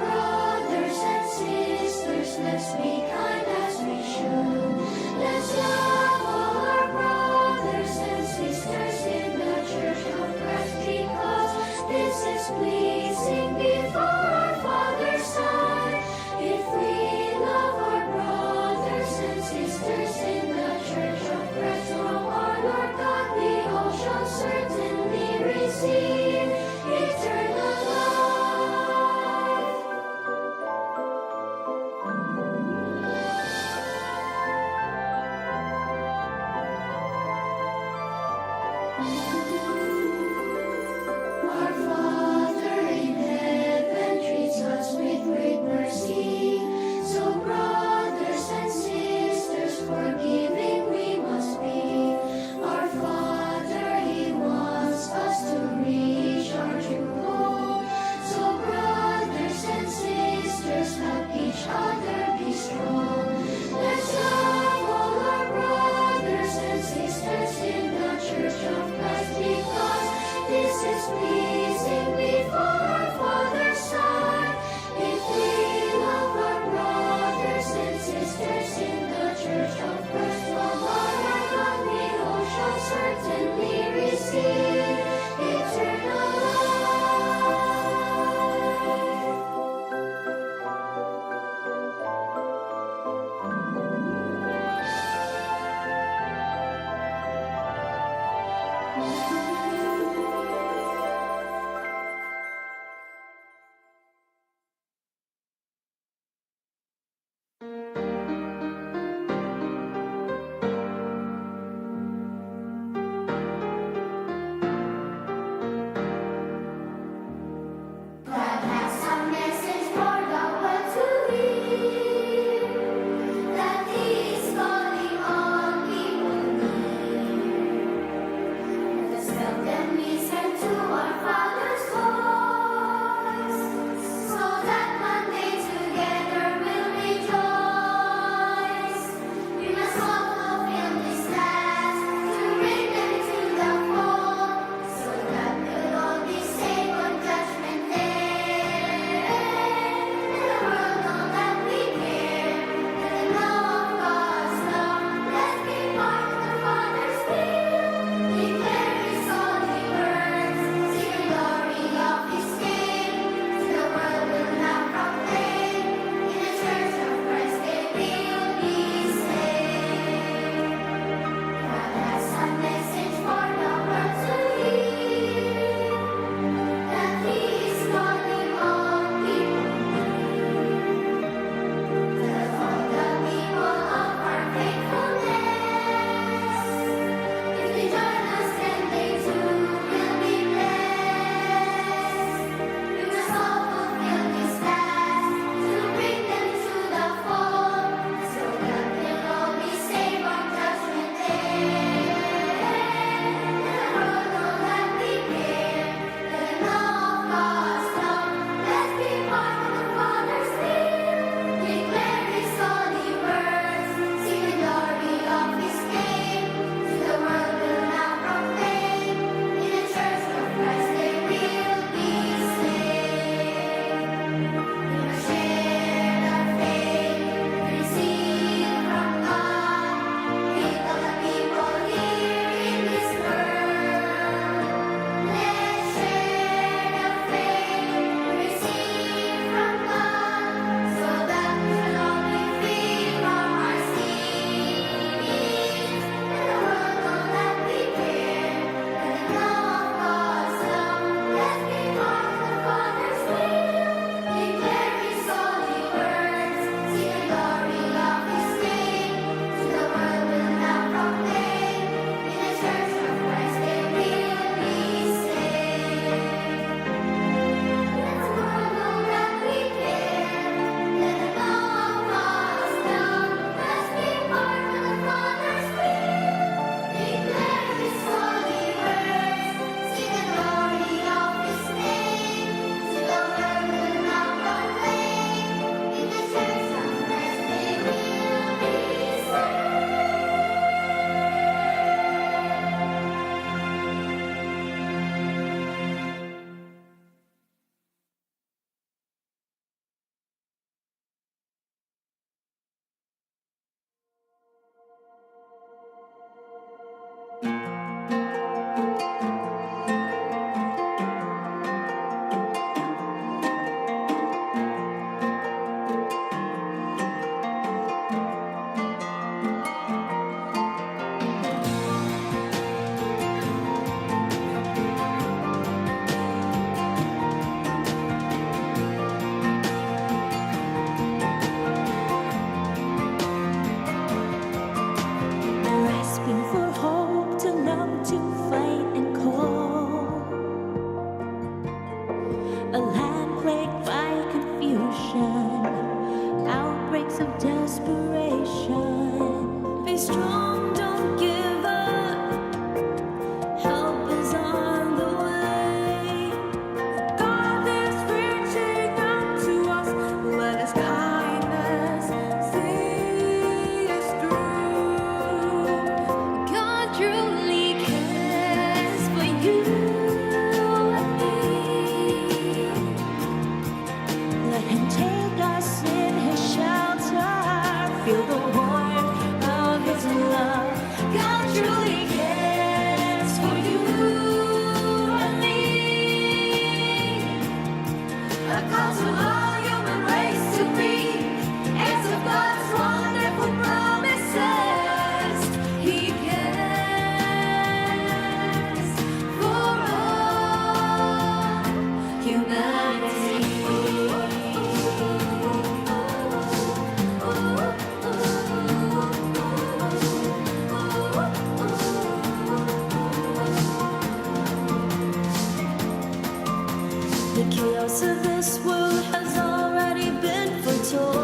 The chaos of this world has already been foretold.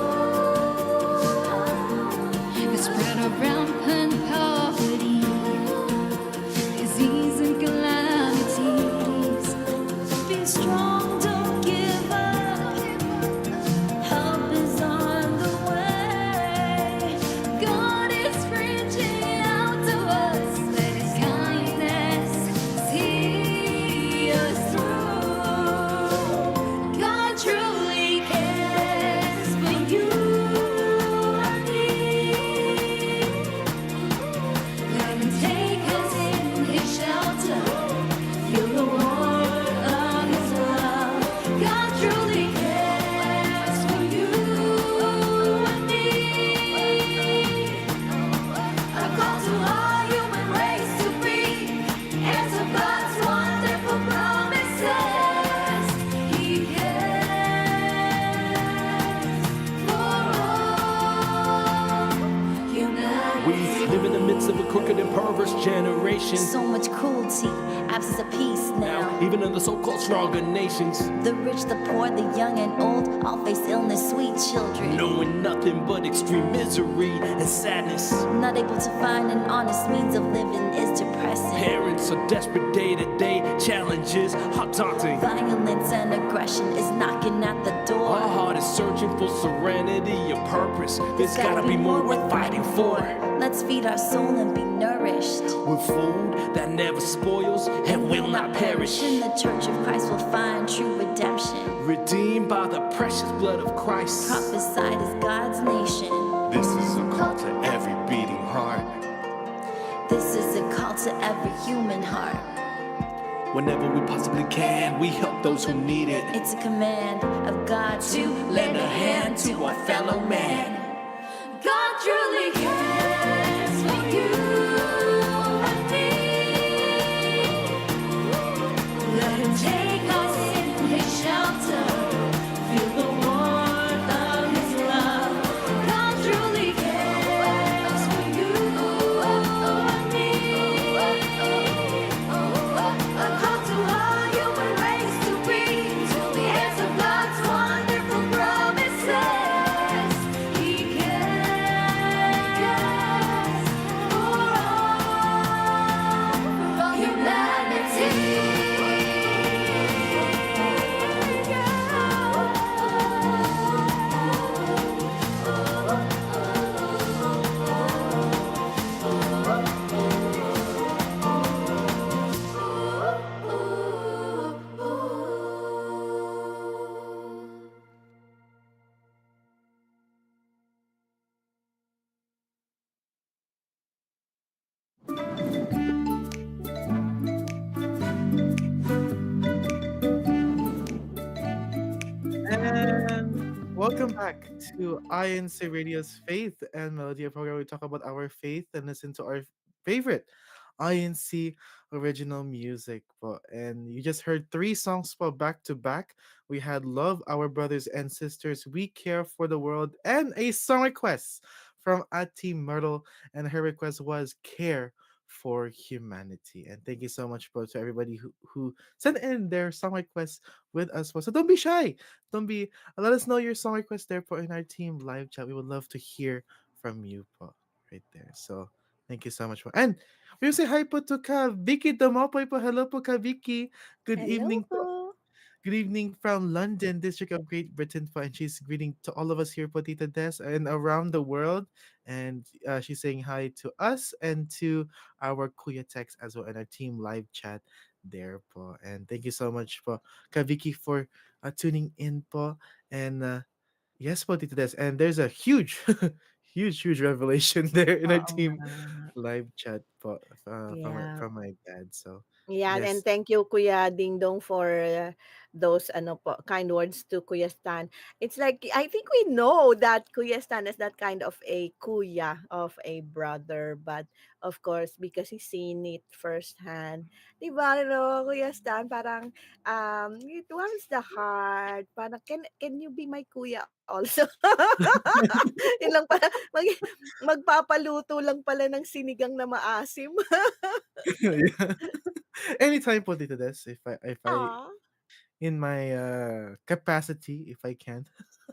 The spread of rampant poverty, disease and calamities. Be strong, don't give up. Help is on the way. God is reaching out to us. Let His kindness see us through. God truly cares for you and me. Let Him take us in His shelter. Feel the warmth of His love. God truly cares for you and me. A call to all human race to be heirs of God's wonderful promises. He cares for all humanity. We live in the midst of a crooked and perverse generation. So much cruelty, absence of peace now. Even in the so-called stronger nations, The rich, the poor, the young and old all face illness, sweet children. knowing nothing but extreme misery and sadness. Not able to find an honest means of living is depressing. Parents are desperate day to day. Challenges are daunting. Violence and aggression is knocking at the Our door. heart is searching for serenity and purpose. There's gotta be more worth fighting for. Let's feed our soul and be nourished. With food that never spoils and will not perish. In the Church of Christ will find true redemption. Redeemed by the precious blood of Christ. Prophesied as God's nation. This is a call to every beating heart. This is a call to every human heart. Whenever we possibly can, we help those who need it. It's a command of God to lend a hand to our fellow man. God truly cares for you and me. Let Him take us in His shelter. Feel the warmth of His love. God truly cares for you and me. A call to all human race to be heirs of God's wonderful promises. He cares for all humanity. And welcome back to INC Radio's Faith and Melody, a program where we talk about our faith and listen to our favorite INC original music. And you just heard three songs back to back. We had Love Our Brothers and Sisters, We Care for the World, and a song request from Ati Myrtle. And her request was Care for Humanity. And thank you so much, to everybody who sent in their song requests with us. So don't be shy. Don't be Let us know your song request there in our team live chat. We would love to hear from you right there. So thank you so much And we say hi po to Ka Vicky Damopoy po. Hello po Ka Vicky. Good Hello evening po. po. Good evening from London, District of Great Britain po. And she's greeting to all of us here po Tita Des and around the world. And she's saying hi to us and to our Kuya Text as well and our team live chat there po. And thank you so much po Ka Vicky for tuning in po. And yes po Tita Des. And there's a huge huge revelation there in our Oo team nga. live chat po Yeah. from my dad. So Yan, and yes. thank you Kuya Ding Dong for those ano po, kind words to Kuya Stan. It's like I think we know that Kuya Stan is that kind of a kuya of a brother, but of course because he's seen it firsthand. 'Di ba no, Kuya Stan, parang it warms the heart. Parang can you be my kuya also? Yun lang pala magpapaluto lang pala ng sinigang na maasim. Yeah. Anytime po Tita Des, if I Aw. in my capacity if I can.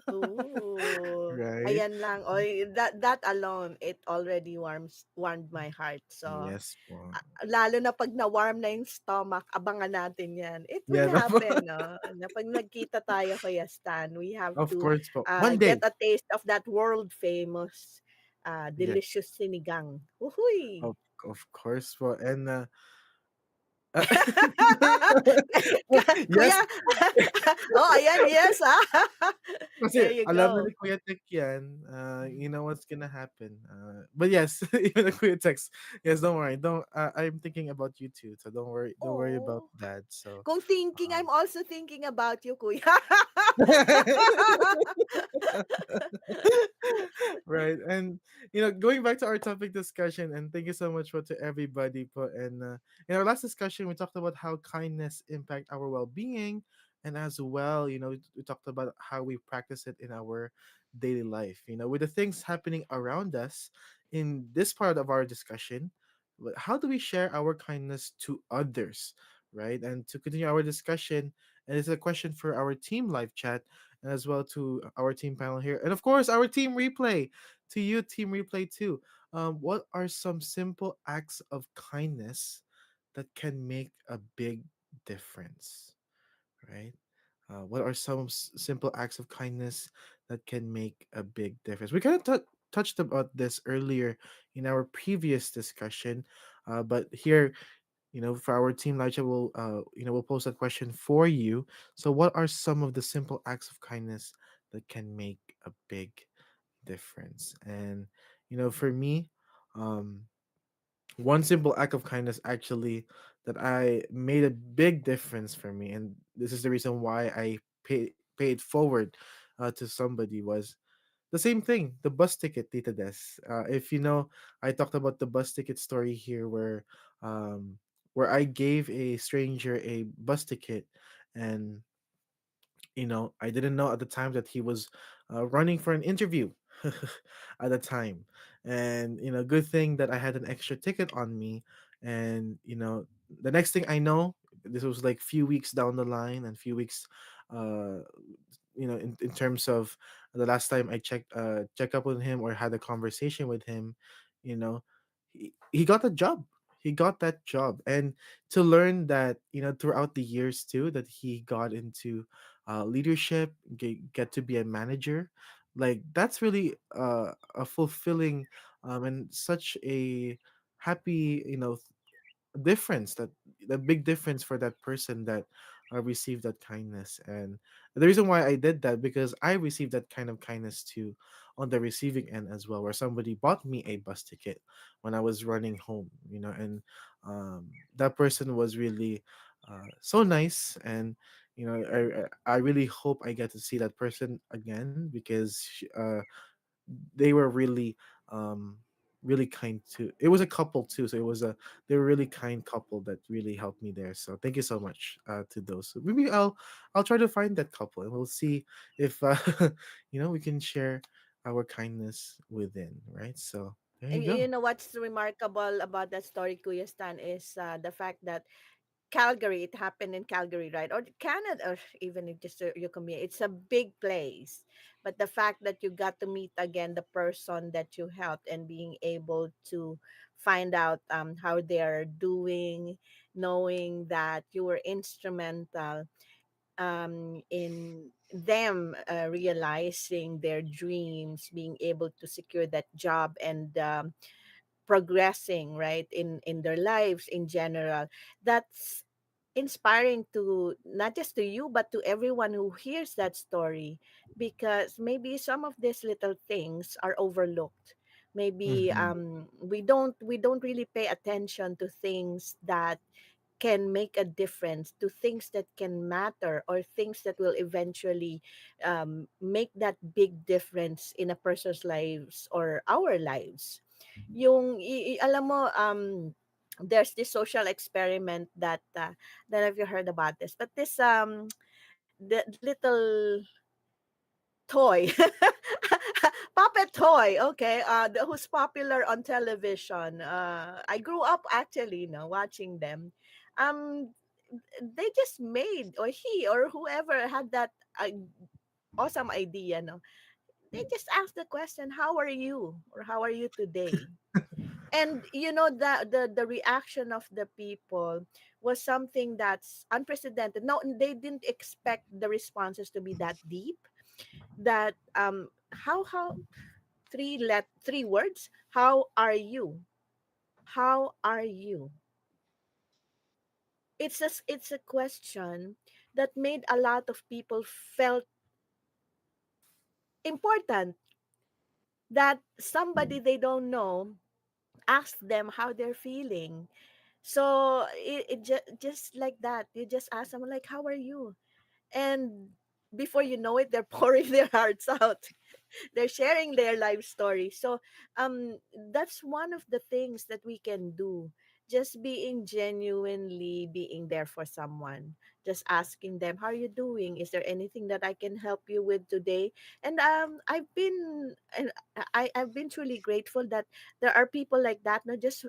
Ooh, Right? ayan lang. O, that alone, it already warmed my heart. So, Yes po. lalo na pag na-warm na yung stomach, abangan natin yan. It will Yes, happen, no? Na pag nagkita tayo, Kuya Stan, we have of to course po. One get day. a taste of that world famous Yes, delicious sinigang. Uhuy! of of course po. And uh, Kuya, yes, oh, ayan, yes, ah. kasi There you alam na go. ni Kuya Tek yan, you know what's gonna happen. But yes, even the Kuya Tex, yes, don't worry. Don't. I'm thinking about you too, so don't worry. Don't worry about Oh. that. So, Kung thinking, um, I'm also thinking about you, kuya. right. And going back to our topic discussion, and thank you so much for to everybody. But and in our last discussion, we talked about how kindness impact our well-being, and as well, we talked about how we practice it in our daily life. With the things happening around us in this part of our discussion, how do we share our kindness to others, right? And to continue our discussion, and it's a question for our team live chat and as well to our team panel here, and of course our team replay. To you, team replay too. What are some simple acts of kindness that can make a big difference? Right? What are some simple acts of kindness that can make a big difference? We kind of touched about this earlier in our previous discussion, but here, for our team, Licha will, we'll post a question for you. So, what are some of the simple acts of kindness that can make a big difference? And, for me, um, one simple act of kindness actually that I made a big difference for me, and this is the reason why I paid forward to somebody was the same thing, the bus ticket, Tita Des. If you know, I talked about the bus ticket story here um, where I gave a stranger a bus ticket, and I didn't know at the time that he was running for an interview at the time. And, good thing that I had an extra ticket on me. And, the next thing I know, this was like few weeks down the line and few weeks, uh, in terms of the last time I check up with him or had a conversation with him, you know, he got a job. He got that job. And to learn that, throughout the years too, that he got into leadership, get to be a manager, like that's really a fulfilling and such a happy, difference, that the big difference for that person that received that kindness. And the reason why I did that, because I received that kind of kindness too on the receiving end as well, where somebody bought me a bus ticket when I was running home, and that person was really so nice. And I really hope I get to see that person again, because they were really um really kind too. It was a couple too, so they were really kind couple that really helped me there. So thank you so much to those. So maybe I'll try to find that couple, and we'll see if we can share our kindness within, right? So there you And go. you know what's remarkable about that story, Kuya Stan, is the fact that Calgary, it happened in Calgary, right? Or Canada, or even if just your community. It's a big place. But the fact that you got to meet again the person that you helped and being able to find out how they're doing, knowing that you were instrumental in them realizing their dreams, being able to secure that job and progressing right in their lives in general. That's inspiring to not just to you but to everyone who hears that story, because maybe some of these little things are overlooked. Maybe Hmm. we don't really pay attention to things that can make a difference, to things that can matter, or things that will eventually make that big difference in a person's lives or our lives. Yung alam mo, there's this social experiment that that have you heard about this, but this the little toy puppet toy, okay, who's popular on television. I grew up actually, watching them. um they just made, or he or whoever had that awesome idea, no, they just asked the question, how are you, or how are you today? And the reaction of the people was something that's unprecedented. No, they didn't expect the responses to be that deep. That how three words, how are you, how are you. It's a question that made a lot of people felt important, that somebody they don't know asked them how they're feeling. So just like that, you just ask someone like, how are you? And before you know it, they're pouring their hearts out. They're sharing their life story. So that's one of the things that we can do, just being genuinely being there for someone, just asking them, how are you doing, is there anything that I can help you with today? And I've been truly grateful that there are people like that, not just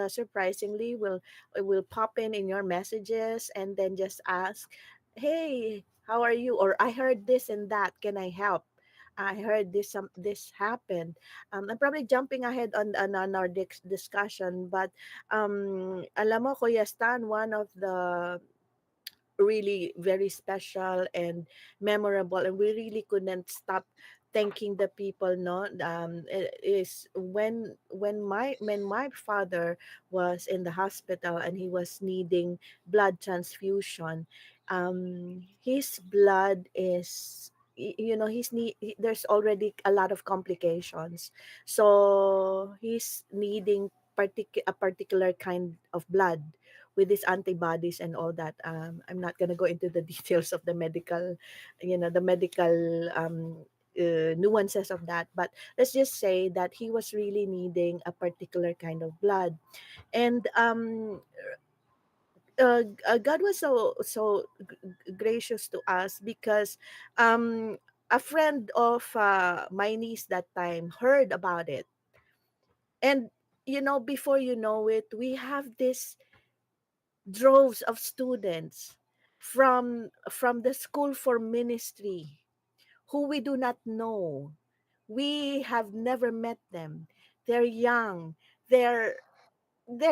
surprisingly will pop in your messages and then just ask, hey, how are you, or I heard this and that, can I help? I heard this happened. I'm probably jumping ahead on our discussion, but alam mo, Kuya Stan, one of the really very special and memorable, and we really couldn't stop thanking the people, no, is when my father was in the hospital and he was needing blood transfusion. His blood is, there's already a lot of complications, so he's needing a particular kind of blood with these antibodies and all that. I'm not going to go into the details of the medical, the medical nuances of that, but let's just say that he was really needing a particular kind of blood. And God was so gracious to us, because a friend of my niece that time heard about it. And before you know it, we have this droves of students from the school for ministry who we do not know. We have never met them. They're young. They're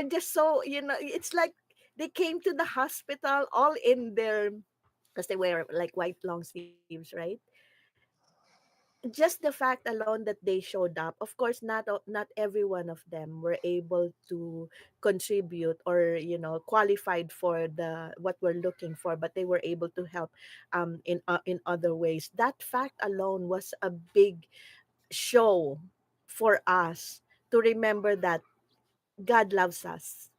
just so, it's like they came to the hospital all in their, because they wear like white long sleeves, right? Just the fact alone that they showed up, of course, not every one of them were able to contribute, or qualified for the what we're looking for, but they were able to help in other ways. That fact alone was a big show for us to remember that God loves us.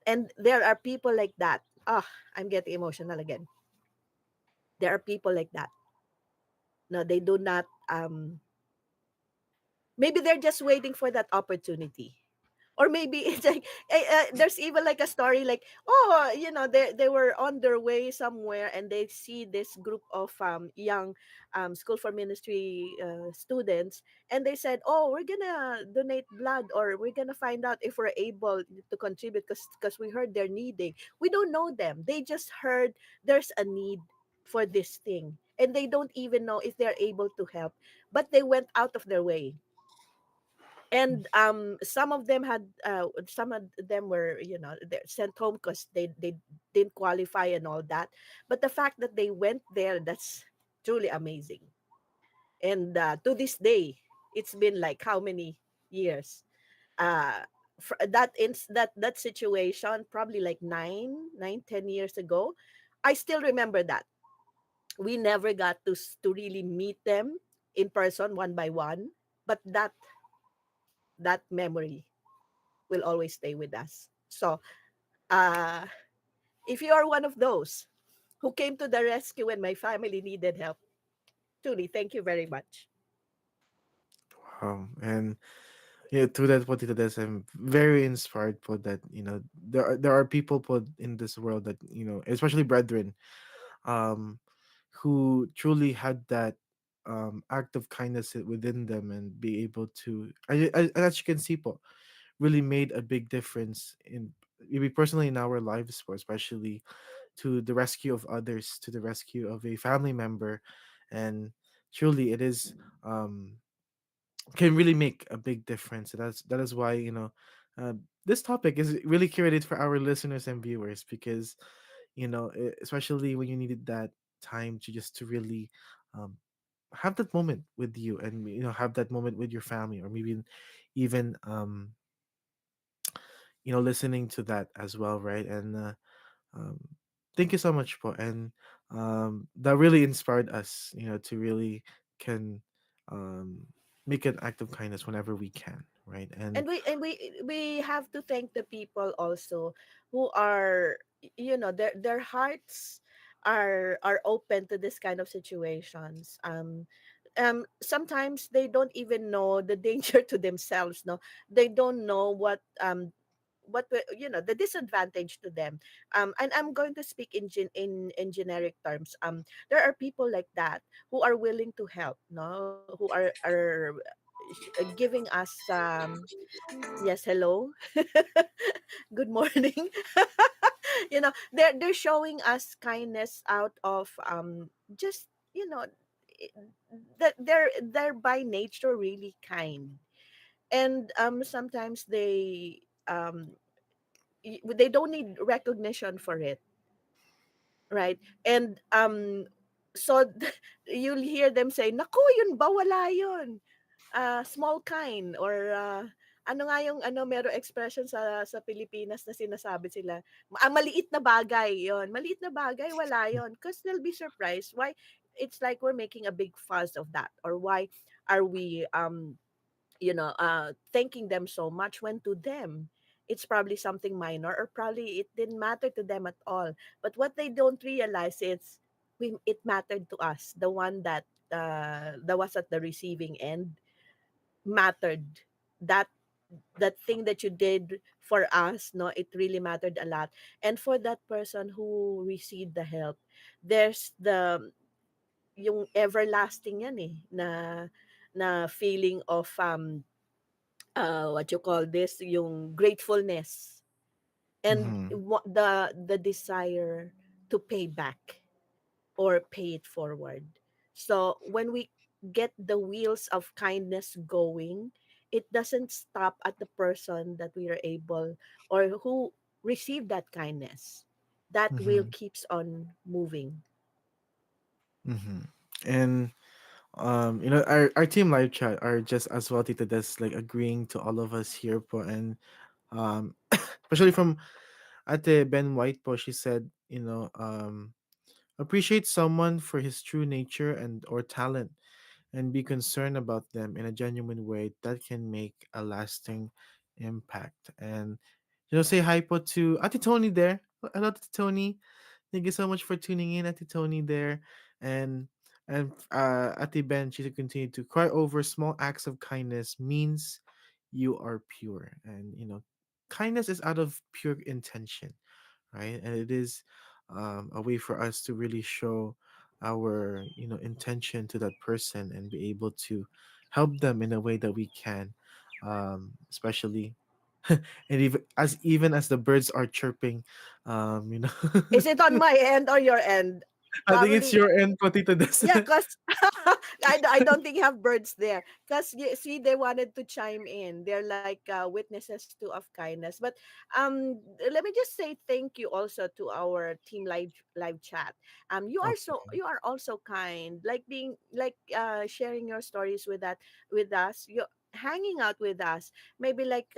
And there are people like that. Ah, I'm getting emotional again. There are people like that. No, they do not maybe they're just waiting for that opportunity. Or maybe it's like, there's even like a story like, oh, they were on their way somewhere and they see this group of young school for ministry students, and they said, oh, we're gonna donate blood, or we're gonna find out if we're able to contribute, because we heard they're needing. We don't know them, they just heard there's a need for this thing, and they don't even know if they're able to help, but they went out of their way. And some of them were, they're sent home because they didn't qualify and all that. But the fact that they went there, that's truly amazing. And to this day, it's been like how many years, uh that situation, probably like 10 years ago. I still remember that. We never got to really meet them in person one by one, but that memory will always stay with us. So, uh, if you are one of those who came to the rescue when my family needed help, truly, thank you very much. And to that point, to this, I'm very inspired for that. There are people put in this world that, especially brethren, um, who truly had that act of kindness within them, and be able to, as you can see, po, really made a big difference in maybe personally in our lives, but especially to the rescue of others, to the rescue of a family member. And truly it is, can really make a big difference. So that is why, uh, this topic is really curated for our listeners and viewers, because especially when you needed that time to just to really, um, have that moment with you, and have that moment with your family, or maybe even, listening to that as well, right? And um, thank you so much po, and that really inspired us, to really can, um, make an act of kindness whenever we can, right? And And we have to thank the people also who are, their hearts are open to this kind of situations. Sometimes they don't even know the danger to themselves, no, they don't know the disadvantage to them. And I'm going to speak in generic terms. There are people like that who are willing to help, no, who are giving us yes, hello. Good morning. They're showing us kindness out of just, you know i- that they're by nature really kind. And sometimes they don't need recognition for it, right? And so you'll hear them say, naku, yun ba, wala yun, small kind, or ano nga yung ano, merong expression sa Pilipinas na sinasabi sila, maliit na bagay, yon, maliit na bagay, wala yon, because they'll be surprised why it's like we're making a big fuss of that, or why are we thanking them so much when to them it's probably something minor, or probably it didn't matter to them at all. But what they don't realize is it mattered to us, the one that was at the receiving end, mattered. That that thing that you did for us, no, it really mattered a lot. And for that person who received the help, there's yung everlasting yan eh, na feeling of what you call this, yung gratefulness, and mhm, the desire to pay back or pay it forward. So when we get the wheels of kindness going, it doesn't stop at the person that we are able, or who received that kindness. That wheel mhm, keeps on moving. mhm. And our team live chat are just as well to this, like agreeing to all of us here po. And especially from Ate Ben White po, she said, appreciate someone for his true nature and or talent, and be concerned about them in a genuine way that can make a lasting impact. And say hi po to Ate Tony there. Hello, Ate Tony. Thank you so much for tuning in, Ate Tony there. And Ate Ben, she should continue to cry over small acts of kindness means you are pure. And kindness is out of pure intention, right? And it is, a way for us to really show our intention to that person, and be able to help them in a way that we can, especially and even as the birds are chirping, Is it on my end or your end? I think it's Probably. your end, Potito Des. Yeah, cause I don't think you have birds there. Cause you see, they wanted to chime in. They're like witnesses to of kindness. But let me just say thank you also to our team live chat. Okay. You are also kind, like being like sharing your stories with us. You hanging out with us. Maybe like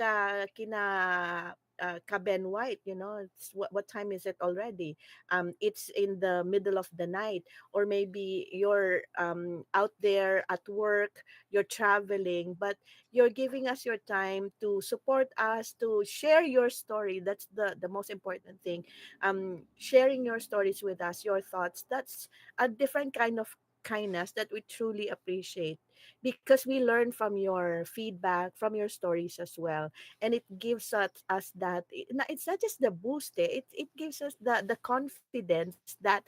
kina. Kaben White, it's what time is it already? It's in the middle of the night, or maybe you're out there at work, you're traveling, but you're giving us your time to support us, to share your story. That's the most important thing. Sharing your stories with us, your thoughts, that's a different kind of kindness that we truly appreciate, because we learn from your feedback, from your stories as well. And it gives us that it's not just the boost, it gives us the confidence that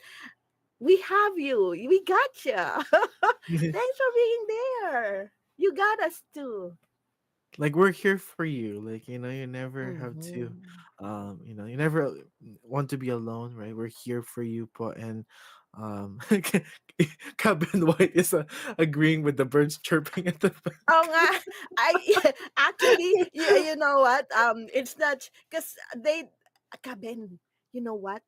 we have you. We got you. Thanks for being there. You got us too. like we're here for you, like, you never have to, Mm-hmm. you never want to be alone, right? We're here for you, po. And Cabin White is agreeing with the birds chirping at the Oh back. nga, I actually, you know what? It's not because they, Kaben, you know what?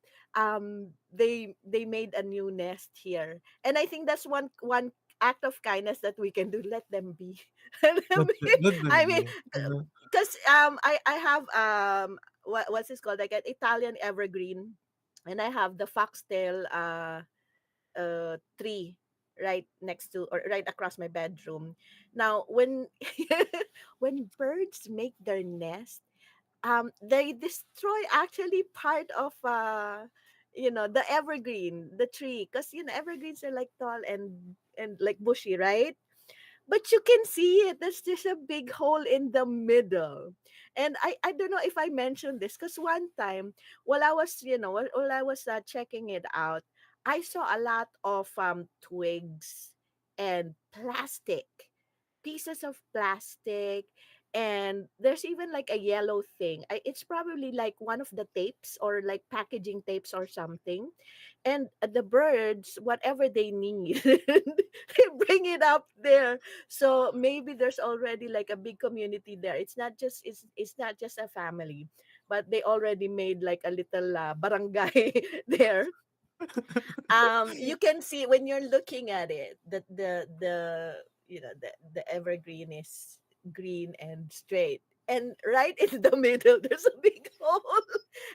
They made a new nest here, and I think that's one act of kindness that we can do. Let them be. Let them be. Let them I mean, be, you know. because I have what's this called, like an Italian evergreen, and I have the foxtail tree right next to, or right across my bedroom. Now, when when birds make their nest, they destroy actually part of the evergreen, the tree, because evergreens are like tall and like bushy, right? But you can see it. There's just a big hole in the middle. And I don't know if I mentioned this because one time while I was, while I was checking it out, I saw a lot of twigs and plastic, pieces of plastic. And there's even like a yellow thing. It's probably like one of the tapes or like packaging tapes or something. And the birds, whatever they need, they bring it up there. So maybe there's already like a big community there. It's not just a family, but they already made like a little barangay there. You can see when you're looking at it that the evergreen is green and straight, and right in the middle there's a big hole,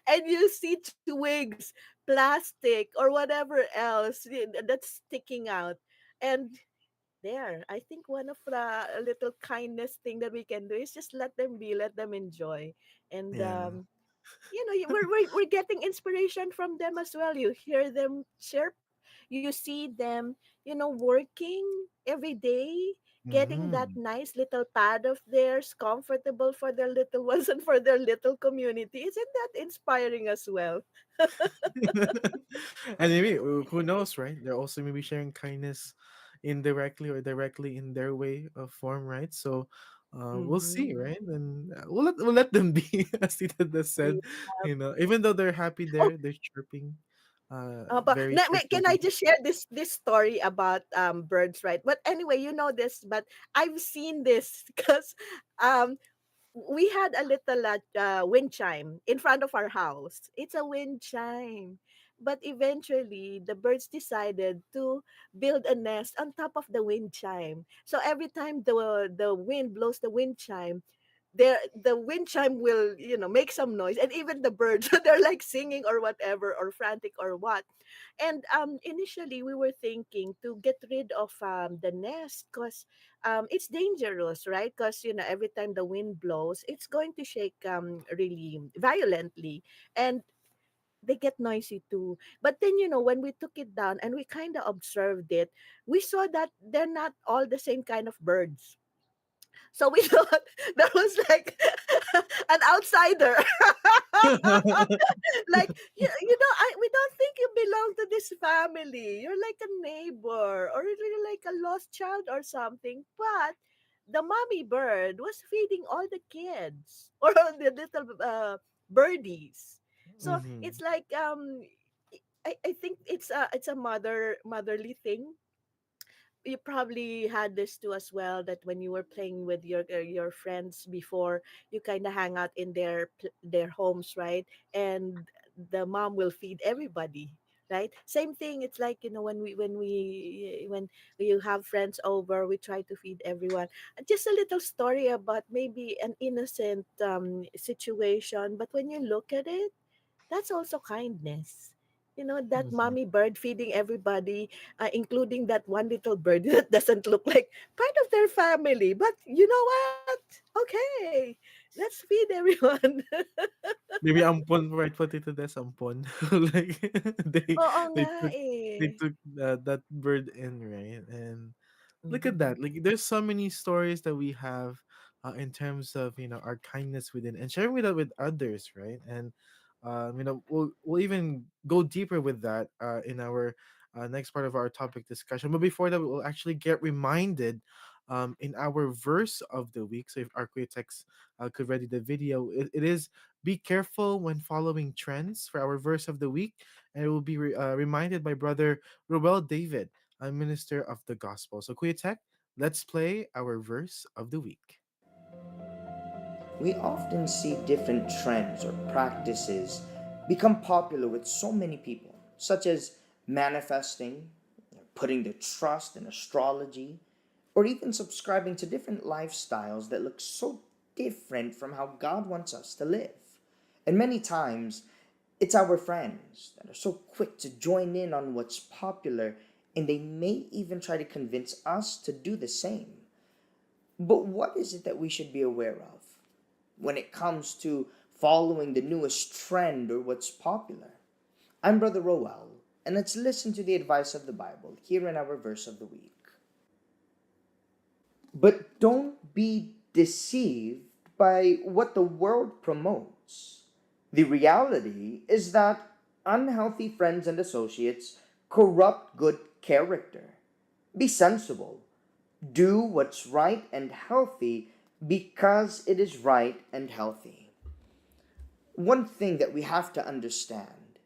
and you see twigs, plastic, or whatever else that's sticking out. And there, I think one of the little kindness thing that we can do is just let them be, let them enjoy. And Yeah. we're getting inspiration from them as well. You hear them chirp, you see them, working every day, getting that Mhm. nice little pad of theirs, comfortable for their little ones and for their little community. Isn't that inspiring as well? And maybe, who knows, right? They're also maybe sharing kindness indirectly or directly in their way of form, right? So we'll see, Mm-hmm. right? And we'll let them be, as Tita has said. Even though they're happy there, they're chirping, But very can I cheerfully. just share this story about birds, right? But anyway, you know this, but I've seen this because um we had a little wind chime in front of our house. It's a wind chime. But eventually, the birds decided to build a nest on top of the wind chime. So every time the wind blows the wind chime, the wind chime will make some noise, and even the birds they're like singing or whatever, or frantic or what. And initially we were thinking to get rid of the nest because it's dangerous, right? Because every time the wind blows, it's going to shake really violently, and they get noisy too. But then when we took it down and we kind of observed it, we saw that they're not all the same kind of birds. So we thought there was like an outsider. Like, we don't think you belong to this family. You're like a neighbor, or you're like a lost child or something. But the mommy bird was feeding all the kids or all the little birdies. So Hmm. it's like I think it's a motherly thing. You probably had this too as well, that when you were playing with your friends before, you kind of hang out in their homes, right? And the mom will feed everybody, right? Same thing. It's like, when you have friends over, we try to feed everyone. Just a little story about maybe an innocent situation, but when you look at it, that's also kindness. That Hmm. mommy bird feeding everybody, including that one little bird that doesn't look like part of their family. But you know what? Okay, let's feed everyone. Maybe ampon, right? Put it to this ampon. Like, they Oo they nga took they eh. took that bird in, right? And look at Mhm. that. Like, there's so many stories that we have, in terms of, our kindness within, and sharing with that with others, right? And we'll even go deeper with that, in our next part of our topic discussion. But before that, we will actually get reminded in our verse of the week. So if our text could ready the video, it is be careful when following trends for our verse of the week, and it will be reminded by Brother Ruel David, a minister of the gospel. So Kuya Tech, let's play our verse of the week. We often see different trends or practices become popular with so many people, such as manifesting, putting their trust in astrology, or even subscribing to different lifestyles that look so different from how God wants us to live. And many times, it's our friends that are so quick to join in on what's popular, and they may even try to convince us to do the same. But what is it that we should be aware of when it comes to following the newest trend or what's popular? I'm Brother Roel, and let's listen to the advice of the Bible here in our verse of the week. But don't be deceived by what the world promotes. The reality is that unhealthy friends and associates corrupt good character. Be sensible. Do what's right and healthy because it is right and healthy. One thing that we have to understand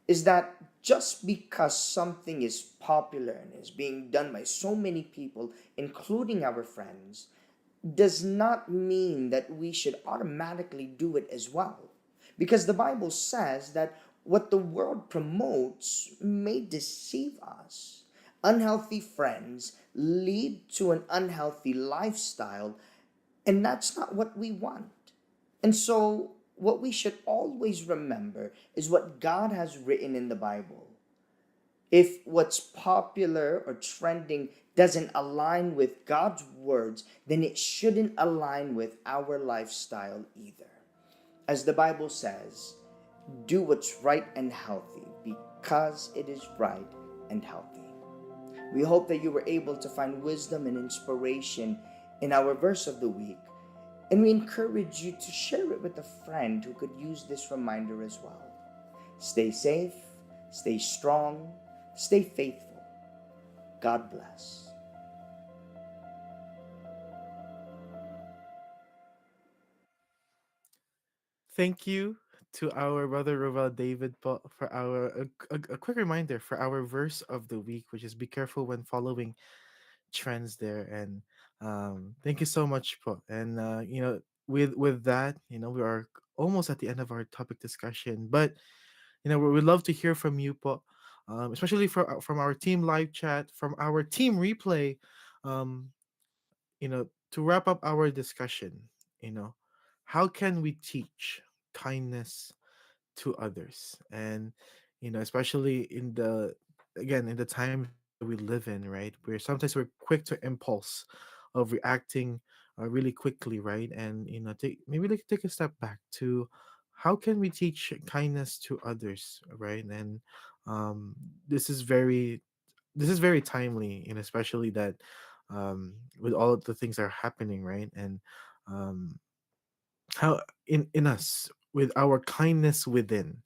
is that just because something is popular and is being done by so many people, including our friends, does not mean that we should automatically do it as well. Because the Bible says that what the world promotes may deceive us. Unhealthy friends lead to an unhealthy lifestyle, and that's not what we want. And so, what we should always remember is what God has written in the Bible. If what's popular or trending doesn't align with God's words, then it shouldn't align with our lifestyle either. As the Bible says, do what's right and healthy because it is right and healthy. We hope that you were able to find wisdom and inspiration in our verse of the week, and we encourage you to share it with a friend who could use this reminder as well. Stay safe, stay strong, stay faithful. God bless. Thank you to our brother Roval David for our a quick reminder for our verse of the week, which is be careful when following trends there. And thank you so much po. And with that, we are almost at the end of our topic discussion, but we'd love to hear from you po, especially from our team live chat, from our team replay, um to wrap up our discussion. you know how can we teach kindness to others? And especially in the times that we live in, right, where sometimes we're quick to impulse of reacting really quickly, right? And maybe like take a step back to how can we teach kindness to others, right? And um this is very timely, and especially that with all of the things that are happening, right? And um how in us, with our kindness within,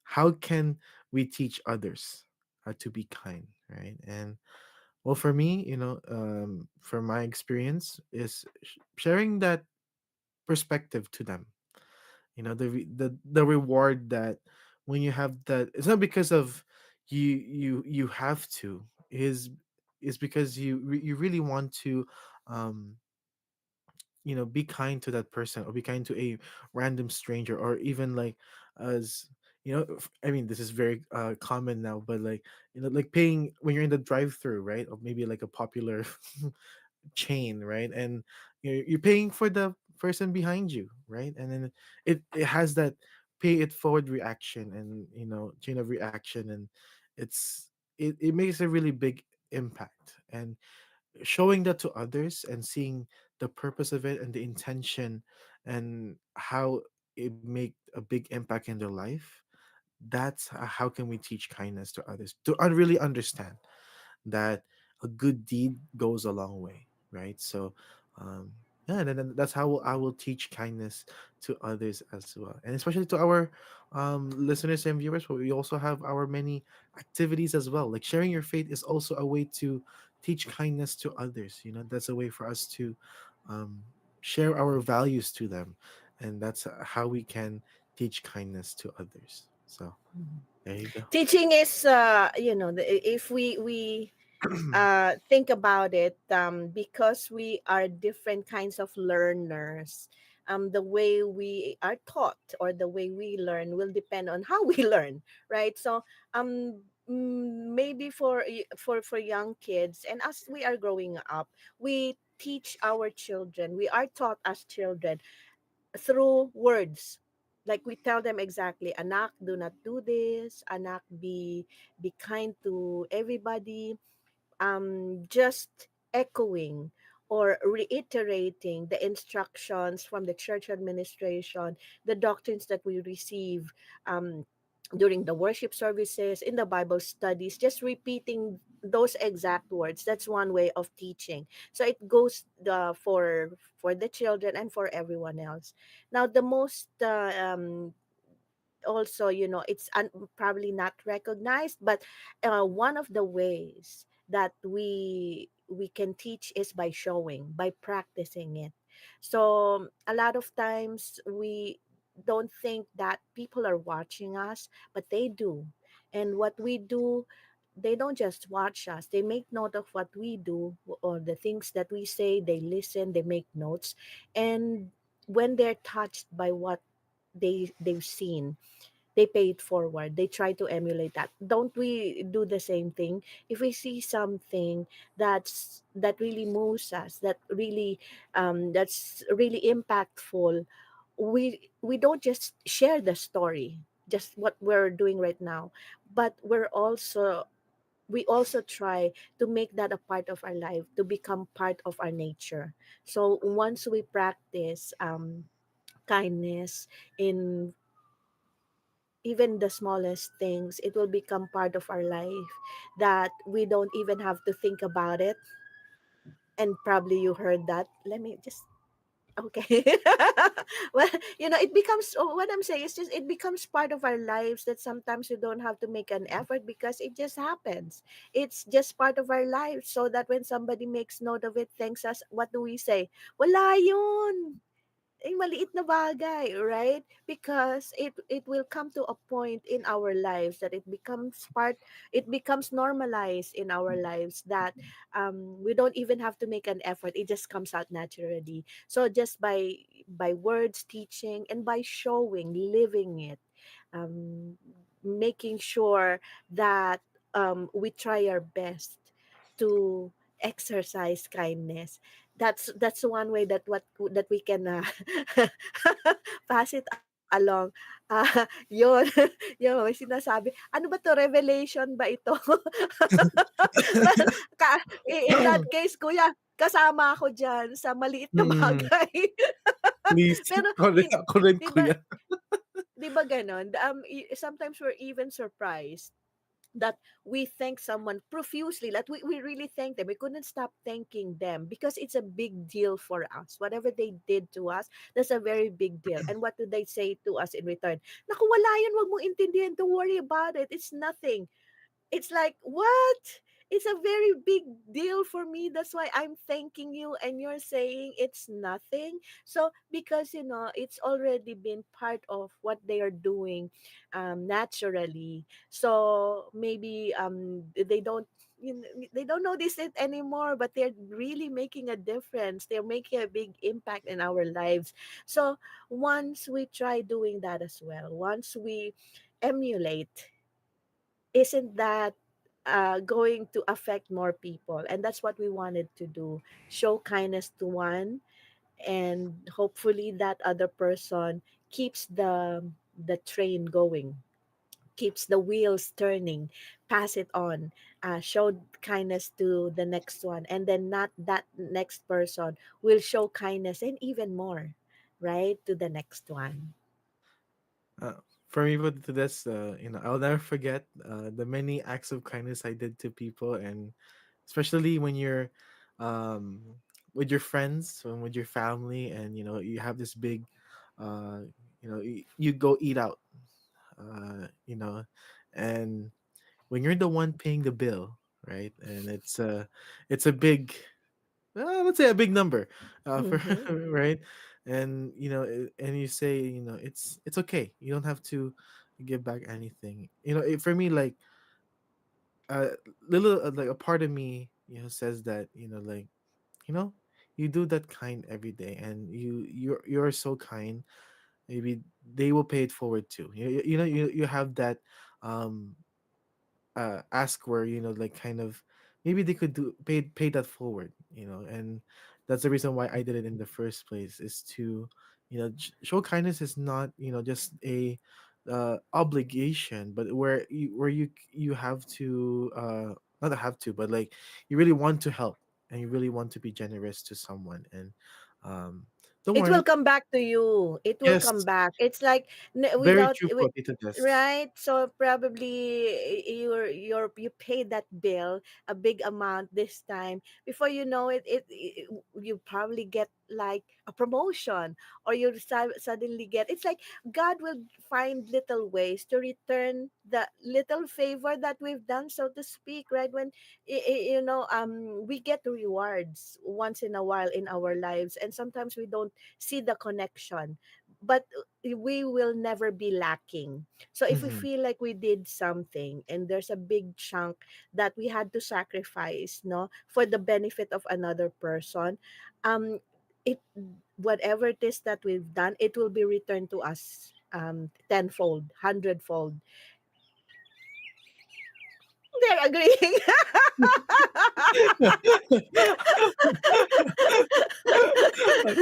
how can we teach others how to be kind, right? And well, for me, from my experience, is sharing that perspective to them. The reward that when you have that, it's not because of you have to, is because you really want to um be kind to that person, or be kind to a random stranger, or even like, as I mean, this is very common now, but like, like paying when you're in the drive through, right? Or maybe like a popular chain, right? And you're paying for the person behind you, right? And then it has that pay it forward reaction, and chain of reaction, and it makes a really big impact. And showing that to others, and seeing the purpose of it, and the intention, and how it make a big impact in their life, that's how can we teach kindness to others, to really understand that a good deed goes a long way, right? So um yeah, and then that's how I will teach kindness to others as well, and especially to our listeners and viewers. But we also have our many activities as well. Like sharing your faith is also a way to teach kindness to others. That's a way for us to um, share our values to them, and that's how we can teach kindness to others. So Mhm. there you go. Teaching is, if we think about it, because we are different kinds of learners, the way we are taught or the way we learn will depend on how we learn, right? So, maybe for young kids and as we are growing up, we teach our children. We are taught as children through words. Like we tell them exactly, anak, do not do this. Anak, be kind to everybody. Just echoing or reiterating the instructions from the church administration, the doctrines that we receive um, during the worship services, in the Bible studies, just repeating those exact words. That's one way of teaching. So it goes for the children and for everyone else. Now, the most also, it's probably not recognized, but one of the ways that we can teach is by showing, by practicing it. So a lot of times we don't think that people are watching us, but they do. And what we do, they don't just watch us, they make note of what we do or the things that we say. They listen, they make notes. And when they're touched by what they've seen, they pay it forward. They try to emulate that. Don't we do the same thing? If we see something that really moves us, that's really impactful, we don't just share the story, just what we're doing right now, but we also try to make that a part of our life, to become part of our nature. So once we practice kindness in even the smallest things, it will become part of our life that we don't even have to think about it. And probably you heard that. Let me just okay. Well, it becomes, what I'm saying is just it becomes part of our lives that sometimes you don't have to make an effort because it just happens. It's just part of our lives, so that when somebody makes note of it, thanks us, what do we say? Wala yun. Maliit na bagay, right? Because it will come to a point in our lives that it becomes normalized in our lives that we don't even have to make an effort. It just comes out naturally. So just by words, teaching, and by showing, living it, making sure that we try our best to exercise kindness. That's one way that we can pass it along. Yun. Yun, may sinasabi, ano ba to, revelation ba ito? Well, in that case, kuya, kasama ako dyan sa maliit na Mm, bagay. please. Pero, Ako rin, di ba, kuya. ganon? Sometimes we're even surprised that we thank someone profusely, like we really thank them. We couldn't stop thanking them because it's a big deal for us. Whatever they did to us, that's a very big deal. And what do they say to us in return? Naku, wala yan, wag mong intindihan, don't worry about it, it's nothing. It's like, what? It's a very big deal for me. That's why I'm thanking you, and you're saying it's nothing. So, because, it's already been part of what they are doing naturally. So, maybe they don't notice it anymore, but they're really making a difference. They're making a big impact in our lives. So, once we try doing that as well, once we emulate, isn't that going to affect more people? And that's what we wanted to do, show kindness to one, and hopefully that other person keeps the train going, keeps the wheels turning, pass it on, show kindness to the next one, and then not that next person will show kindness and even more, right, to the next one. For me, but that's I'll never forget the many acts of kindness I did to people, and especially when you're um, with your friends and with your family, and you have this big, uh, you go eat out, uh, you know, and when you're the one paying the bill, right? And it's a big, let's say a big number, for Mm-hmm. right. And and you say, it's okay, you don't have to give back anything. For me, like, uh little, like, a part of me, says that, like, you know you do that kind every day, and you're so kind. Maybe they will pay it forward too. You have that, um ask where, like, kind of, maybe they could pay that forward. And that's the reason why I did it in the first place, is to, show kindness is not, just a, obligation, but where you have to, not have to, but, like, you really want to help, and you really want to be generous to someone. And, um don't It will worry. come back to you. It will come Yes, back. It's like very without true po, Tita Des. right. So probably you pay that bill a big amount this time. Before you know it, you probably get like a promotion, or you suddenly get. It's like God will find little ways to return the little favor that we've done, so to speak. Right when we get rewards once in a while in our lives, and sometimes we don't see the connection, but we will never be lacking. So if we Hmm. feel like we did something and there's a big chunk that we had to sacrifice, no, for the benefit of another person, um it whatever it is that we've done, it will be returned to us tenfold, hundredfold. They're agreeing.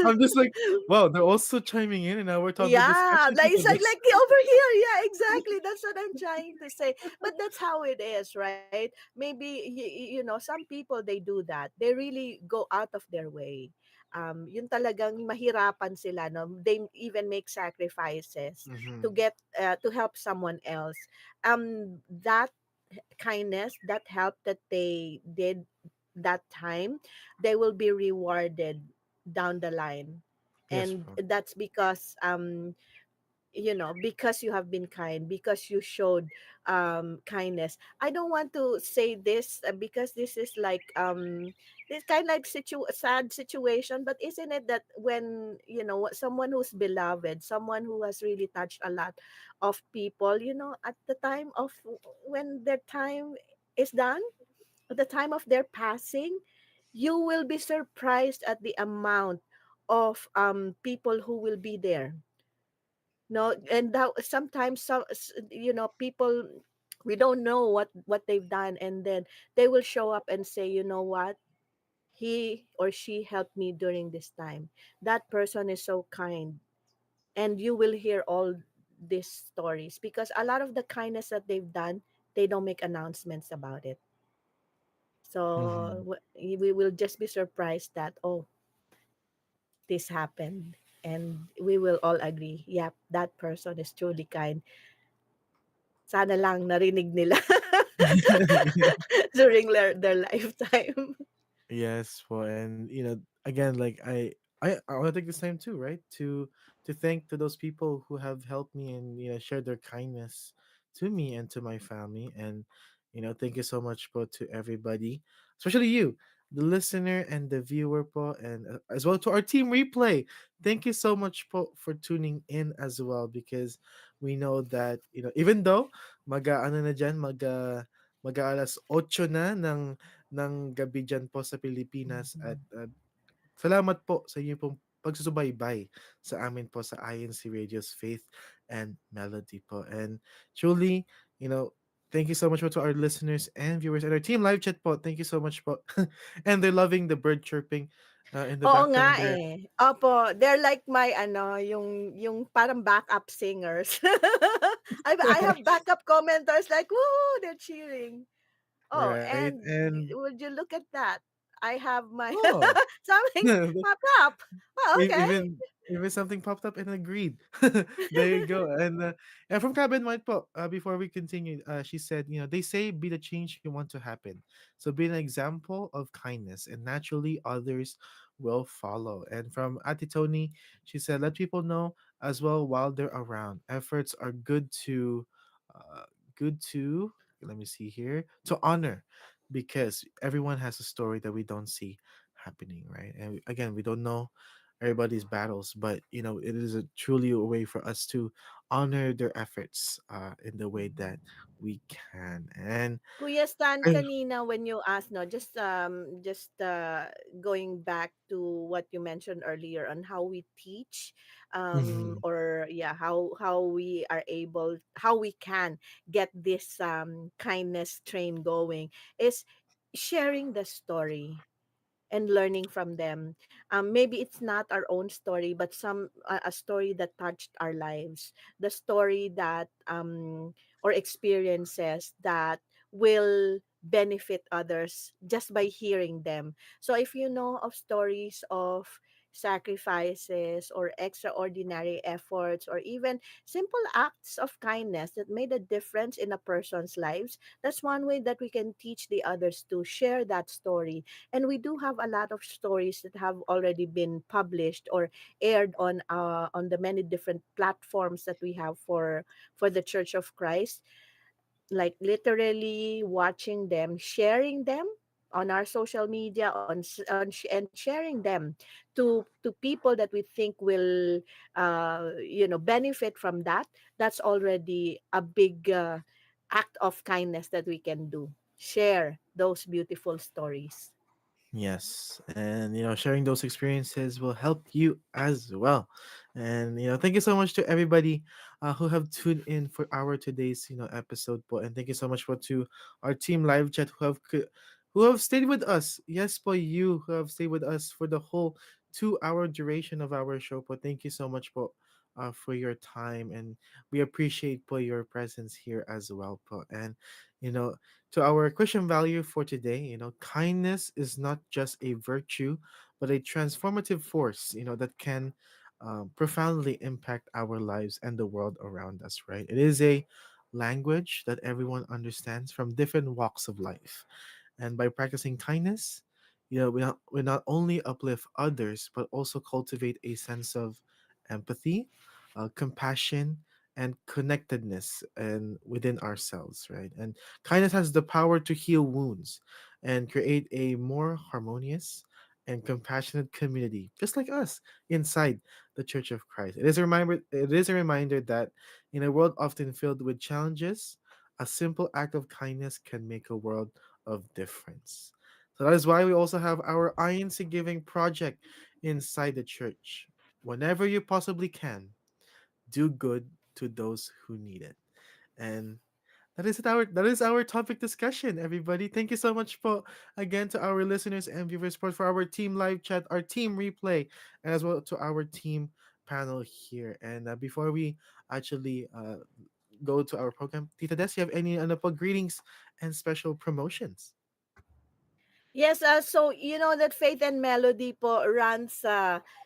I'm just like, wow, they're also chiming in our topic Yeah, discussion, like Tita it's Des. like over here. Yeah, exactly. That's what I'm trying to say. But that's how it is, right? Maybe some people they do that. They really go out of their way. Yun talagang mahirapan sila, no? They even make sacrifices to Hmm. get to help someone else. That kindness, that help that they did that time, they will be rewarded down the line. Yes, And bro. that's because because you have been kind, because you showed kindness. I don't want to say this because this is like this kind of like sad situation, but isn't it that when someone who's beloved, someone who has really touched a lot of people, at the time of when their time is done, at the time of their passing, you will be surprised at the amount of people who will be there. No, and that sometimes people, we don't know what they've done, and then they will show up and say, you know what, he or she helped me during this time. That person is so kind. And you will hear all these stories because a lot of the kindness that they've done, they don't make announcements about it. Hmm. So we will just be surprised that, oh, this happened, and we will all agree, yep, that person is truly kind. Sana lang narinig nila during their lifetime. Yes, well, and again, like, I want to take this time too, right? To thank to those people who have helped me, and shared their kindness to me and to my family. And thank you so much, po, to everybody, especially you, the listener and the viewer, po, and, as well to our team replay. Thank you so much, po, for tuning in as well, because we know that, even though maga ano na dyan, maga alas 8 na ng gabi diyan po sa Pilipinas. At, salamat po sa inyo pong pagsusubaybay sa amin po sa INC Radio's Faith and Melody po. And truly, thank you so much po to our listeners and viewers and our team live chat po. Thank you so much po. And they're loving the bird chirping, in the Oo nga background there. eh. Opo, they're like my ano, yung parang backup singers. I have backup commenters like, woo, they're cheering. Oh, Right? and And, would you look at that? I have my oh, something popped up. Oh, okay. even something popped up and agreed. There you go. And from Cabin White po, before we continue, she said, they say be the change you want to happen. So be an example of kindness, and naturally others will follow. And from Ati Tony, she said, let people know as well while they're around. Efforts are good to, let me see here, to honor. because everyone has a story that we don't see happening, right? And again, we don't know everybody's battles, but it is truly a way for us to honor their efforts in the way that we can. And Kuya Stan, I, kanina when you asked, no, just going back to what you mentioned earlier on how we teach, Mhm. or yeah, how we are able, how we can get this kindness train going is sharing the story and learning from them. Maybe it's not our own story, but a story that touched our lives, the story that or experiences that will benefit others just by hearing them. So if you know of stories of sacrifices or extraordinary efforts or even simple acts of kindness that made a difference in a person's lives, that's one way that we can teach the others to share that story. And we do have a lot of stories that have already been published or aired on the many different platforms that we have for the Church of Christ, like literally watching them, sharing them on our social media and sharing them to people that we think will benefit from that. That's already a big act of kindness that we can do, share those beautiful stories. Yes, and sharing those experiences will help you as well. And thank you so much to everybody who have tuned in for our today's episode, po. And thank you so much for to our team live chat who have stayed with us. Yes, for you who have stayed with us for the whole 2 hour duration of our show, po. Thank you so much, po. For your time, and we appreciate po your presence here as well, po. And you know to our question value for today, kindness is not just a virtue, but a transformative force, that can profoundly impact our lives and the world around us, right? It is a language that everyone understands from different walks of life. And by practicing kindness, we not only uplift others, but also cultivate a sense of empathy, compassion, and connectedness and within ourselves, right? And kindness has the power to heal wounds and create a more harmonious and compassionate community, just like us inside the Church of Christ. It is a reminder that in a world often filled with challenges, a simple act of kindness can make a world of difference. So that is why we also have our INC Giving project inside the church. Whenever you possibly can, do good to those who need it. And that is our topic discussion, everybody. Thank you so much for again to our listeners and viewers for our team live chat, our team replay, and as well to our team panel here. And before we actually go to our program, Tita Des, you have any greetings and special promotions? Yes, so you know that Faith and Melody po runs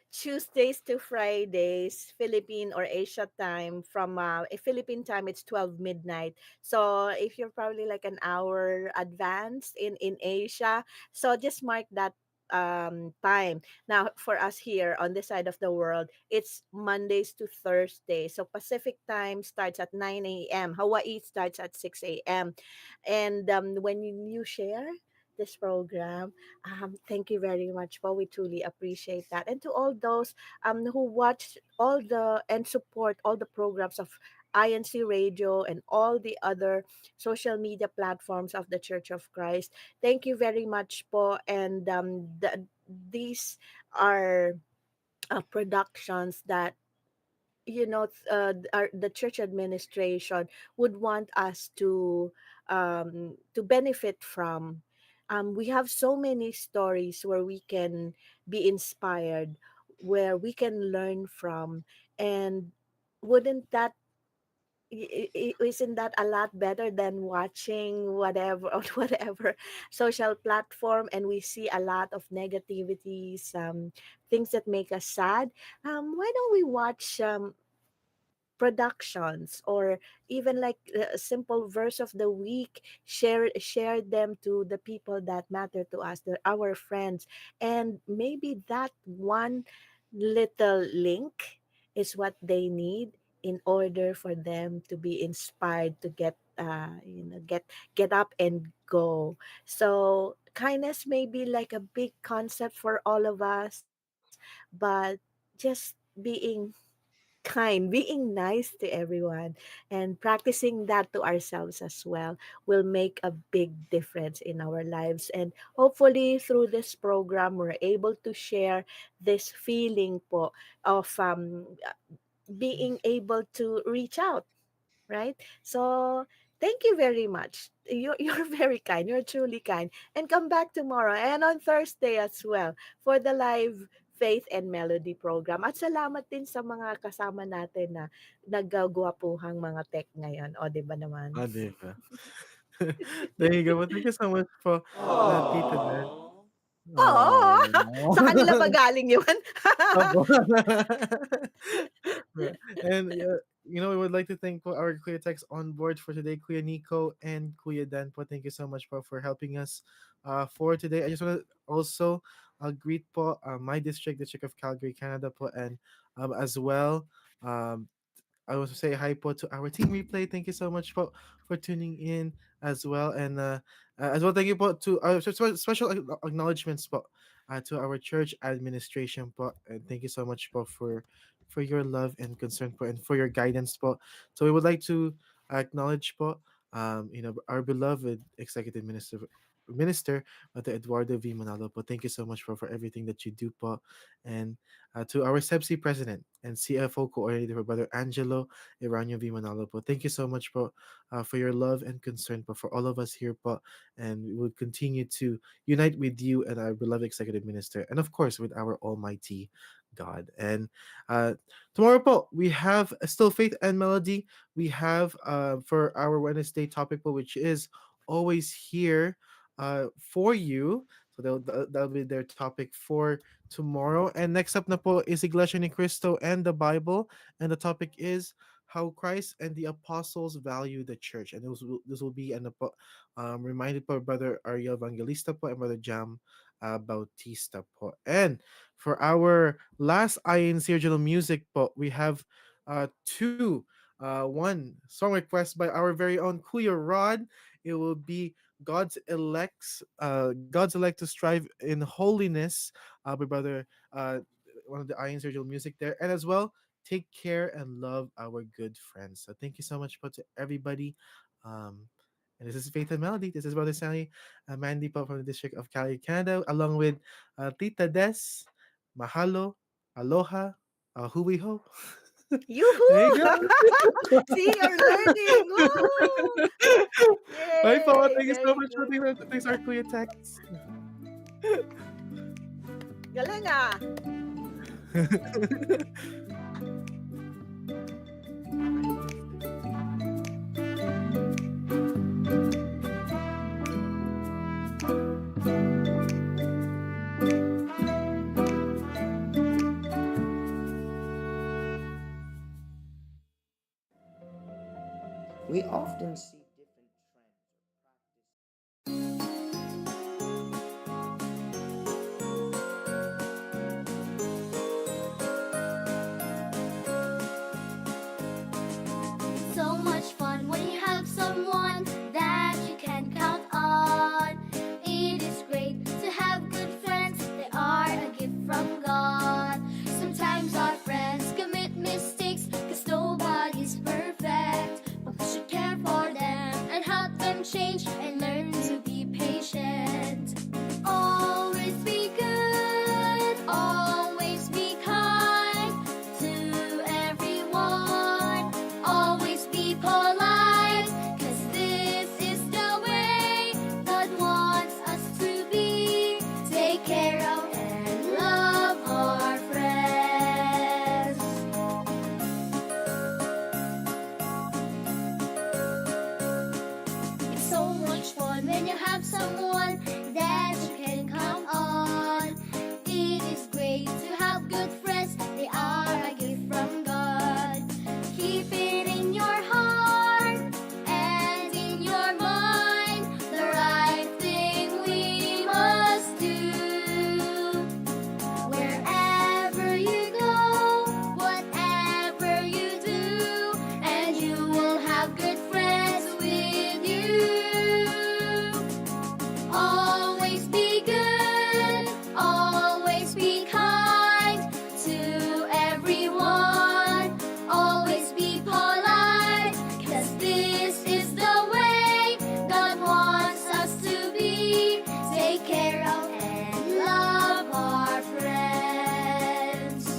Tuesdays to Fridays, Philippine or Asia time from Philippine time it's 12 midnight. So if you're probably like an hour advanced in Asia, so just mark that time. Now for us here on this side of the world, it's Mondays to Thursdays. So Pacific time starts at 9 a.m. Hawaii starts at 6 a.m. And when you share this program. Thank you very much, Paul. We truly appreciate that. And to all those who watch all the and support all the programs of INC Radio and all the other social media platforms of the Church of Christ, thank you very much, po. And these are productions that the church administration would want us to benefit from. We have so many stories where we can be inspired, where we can learn from, and wouldn't that isn't that a lot better than watching whatever on whatever social platform, and we see a lot of negativities, things that make us sad. Why don't we watch productions, or even like a simple verse of the week, share them to the people that matter to us, our friends, and maybe that one little link is what they need. in order for them to be inspired to get up and go. So kindness may be like a big concept for all of us, but just being kind, being nice to everyone, and practicing that to ourselves as well will make a big difference in our lives. And hopefully, through this program, we're able to share this feeling po of being able to reach out, right? So thank you very much. You're very kind. You're truly kind. And come back tomorrow and on Thursday as well for the live Faith and Melody program. At salamat din sa mga kasama natin na naggagwapuhang mga tech ngayon. O, di ba naman? Oh, 'di ba? There you go. Well, thank you so much po, Tita Des. Oo! Oh. Sa kanila ba galing yun? Opo. Right. And we would like to thank po our Kuya Techs on board for today, Kuya Nico and Kuya Dan po. Thank you so much po for helping us for today. I just want to also greet po my District of Calgary, Canada po, and as well um, I want to say hi po to our team replay. Thank you so much for tuning in as well. And as well, thank you po to special acknowledgements po to our church administration po. And thank you so much po for your love and concern po and for your guidance po. So we would like to acknowledge po our beloved executive minister to Eduardo V. Manalo po. Thank you so much for everything that you do po. And to our CEBSI president and CFO coordinator, for Brother Angelo Iranio V. Manalo po. Thank you so much po for your love and concern po for all of us here po. And we will continue to unite with you and our beloved executive minister, and of course with our Almighty God. And uh, tomorrow po, we have still Faith and Melody. We have for our Wednesday topic po, which is always here for you. So that'll be their topic for tomorrow. And next up na po is Iglesia ni Cristo and the Bible. And the topic is how Christ and the apostles value the church. And this will be reminded by Brother Ariel Evangelista po and Brother Jam Bautista po. And for our last INC original music po, we have two. One song request by our very own Kuya Rod. It will be God's elect to strive in holiness by Brother one of the Iron's original music there. And as well, take care and love our good friends. So thank you so much po to everybody. Um, and this is Faith and Melody. This is Brother Sally, Mandy po from the District of Cali, Canada, along with Tita Des, Mahalo, Aloha, Hui Ho. There you Yoo-hoo! go. See, you're learning. Woo! Bye po. Yay! Thank you so Very much for good. thanks our Kuya Text. Galing ah! We often see different trends or practices. Always be good, always be kind to everyone. Always be polite, 'cause this is the way God wants us to be. Take care of and love our friends.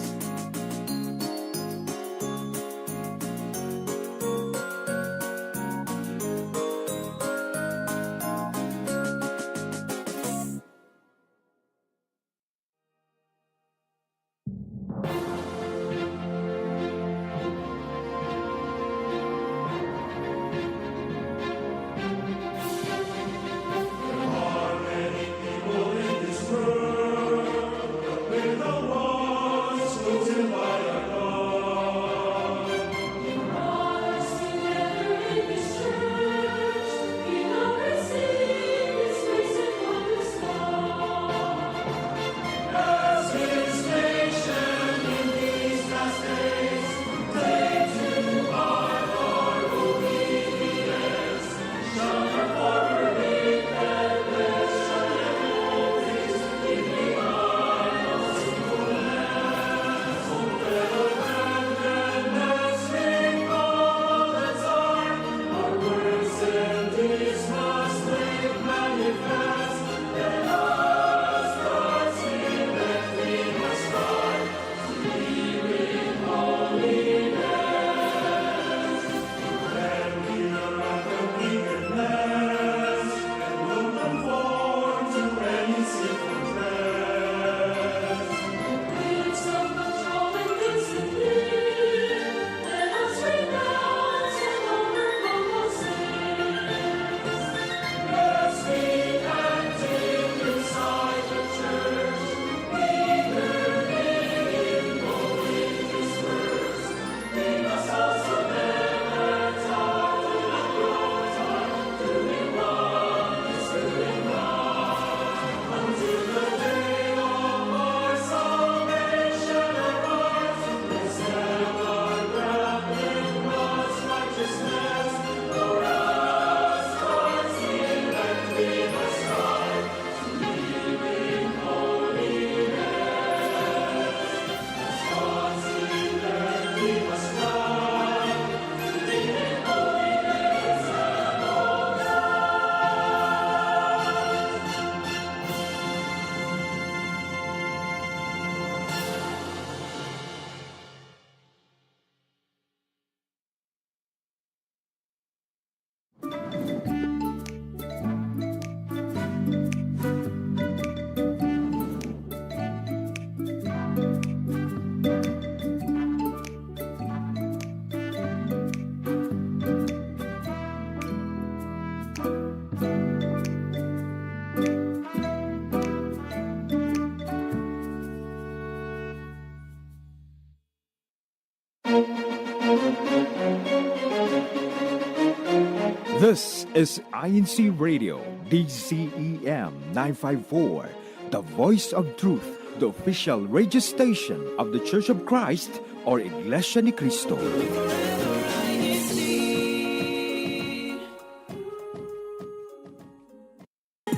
This is INCRadio, DCEM 954, the voice of truth, the official radio station of the Church of Christ or Iglesia ni Cristo.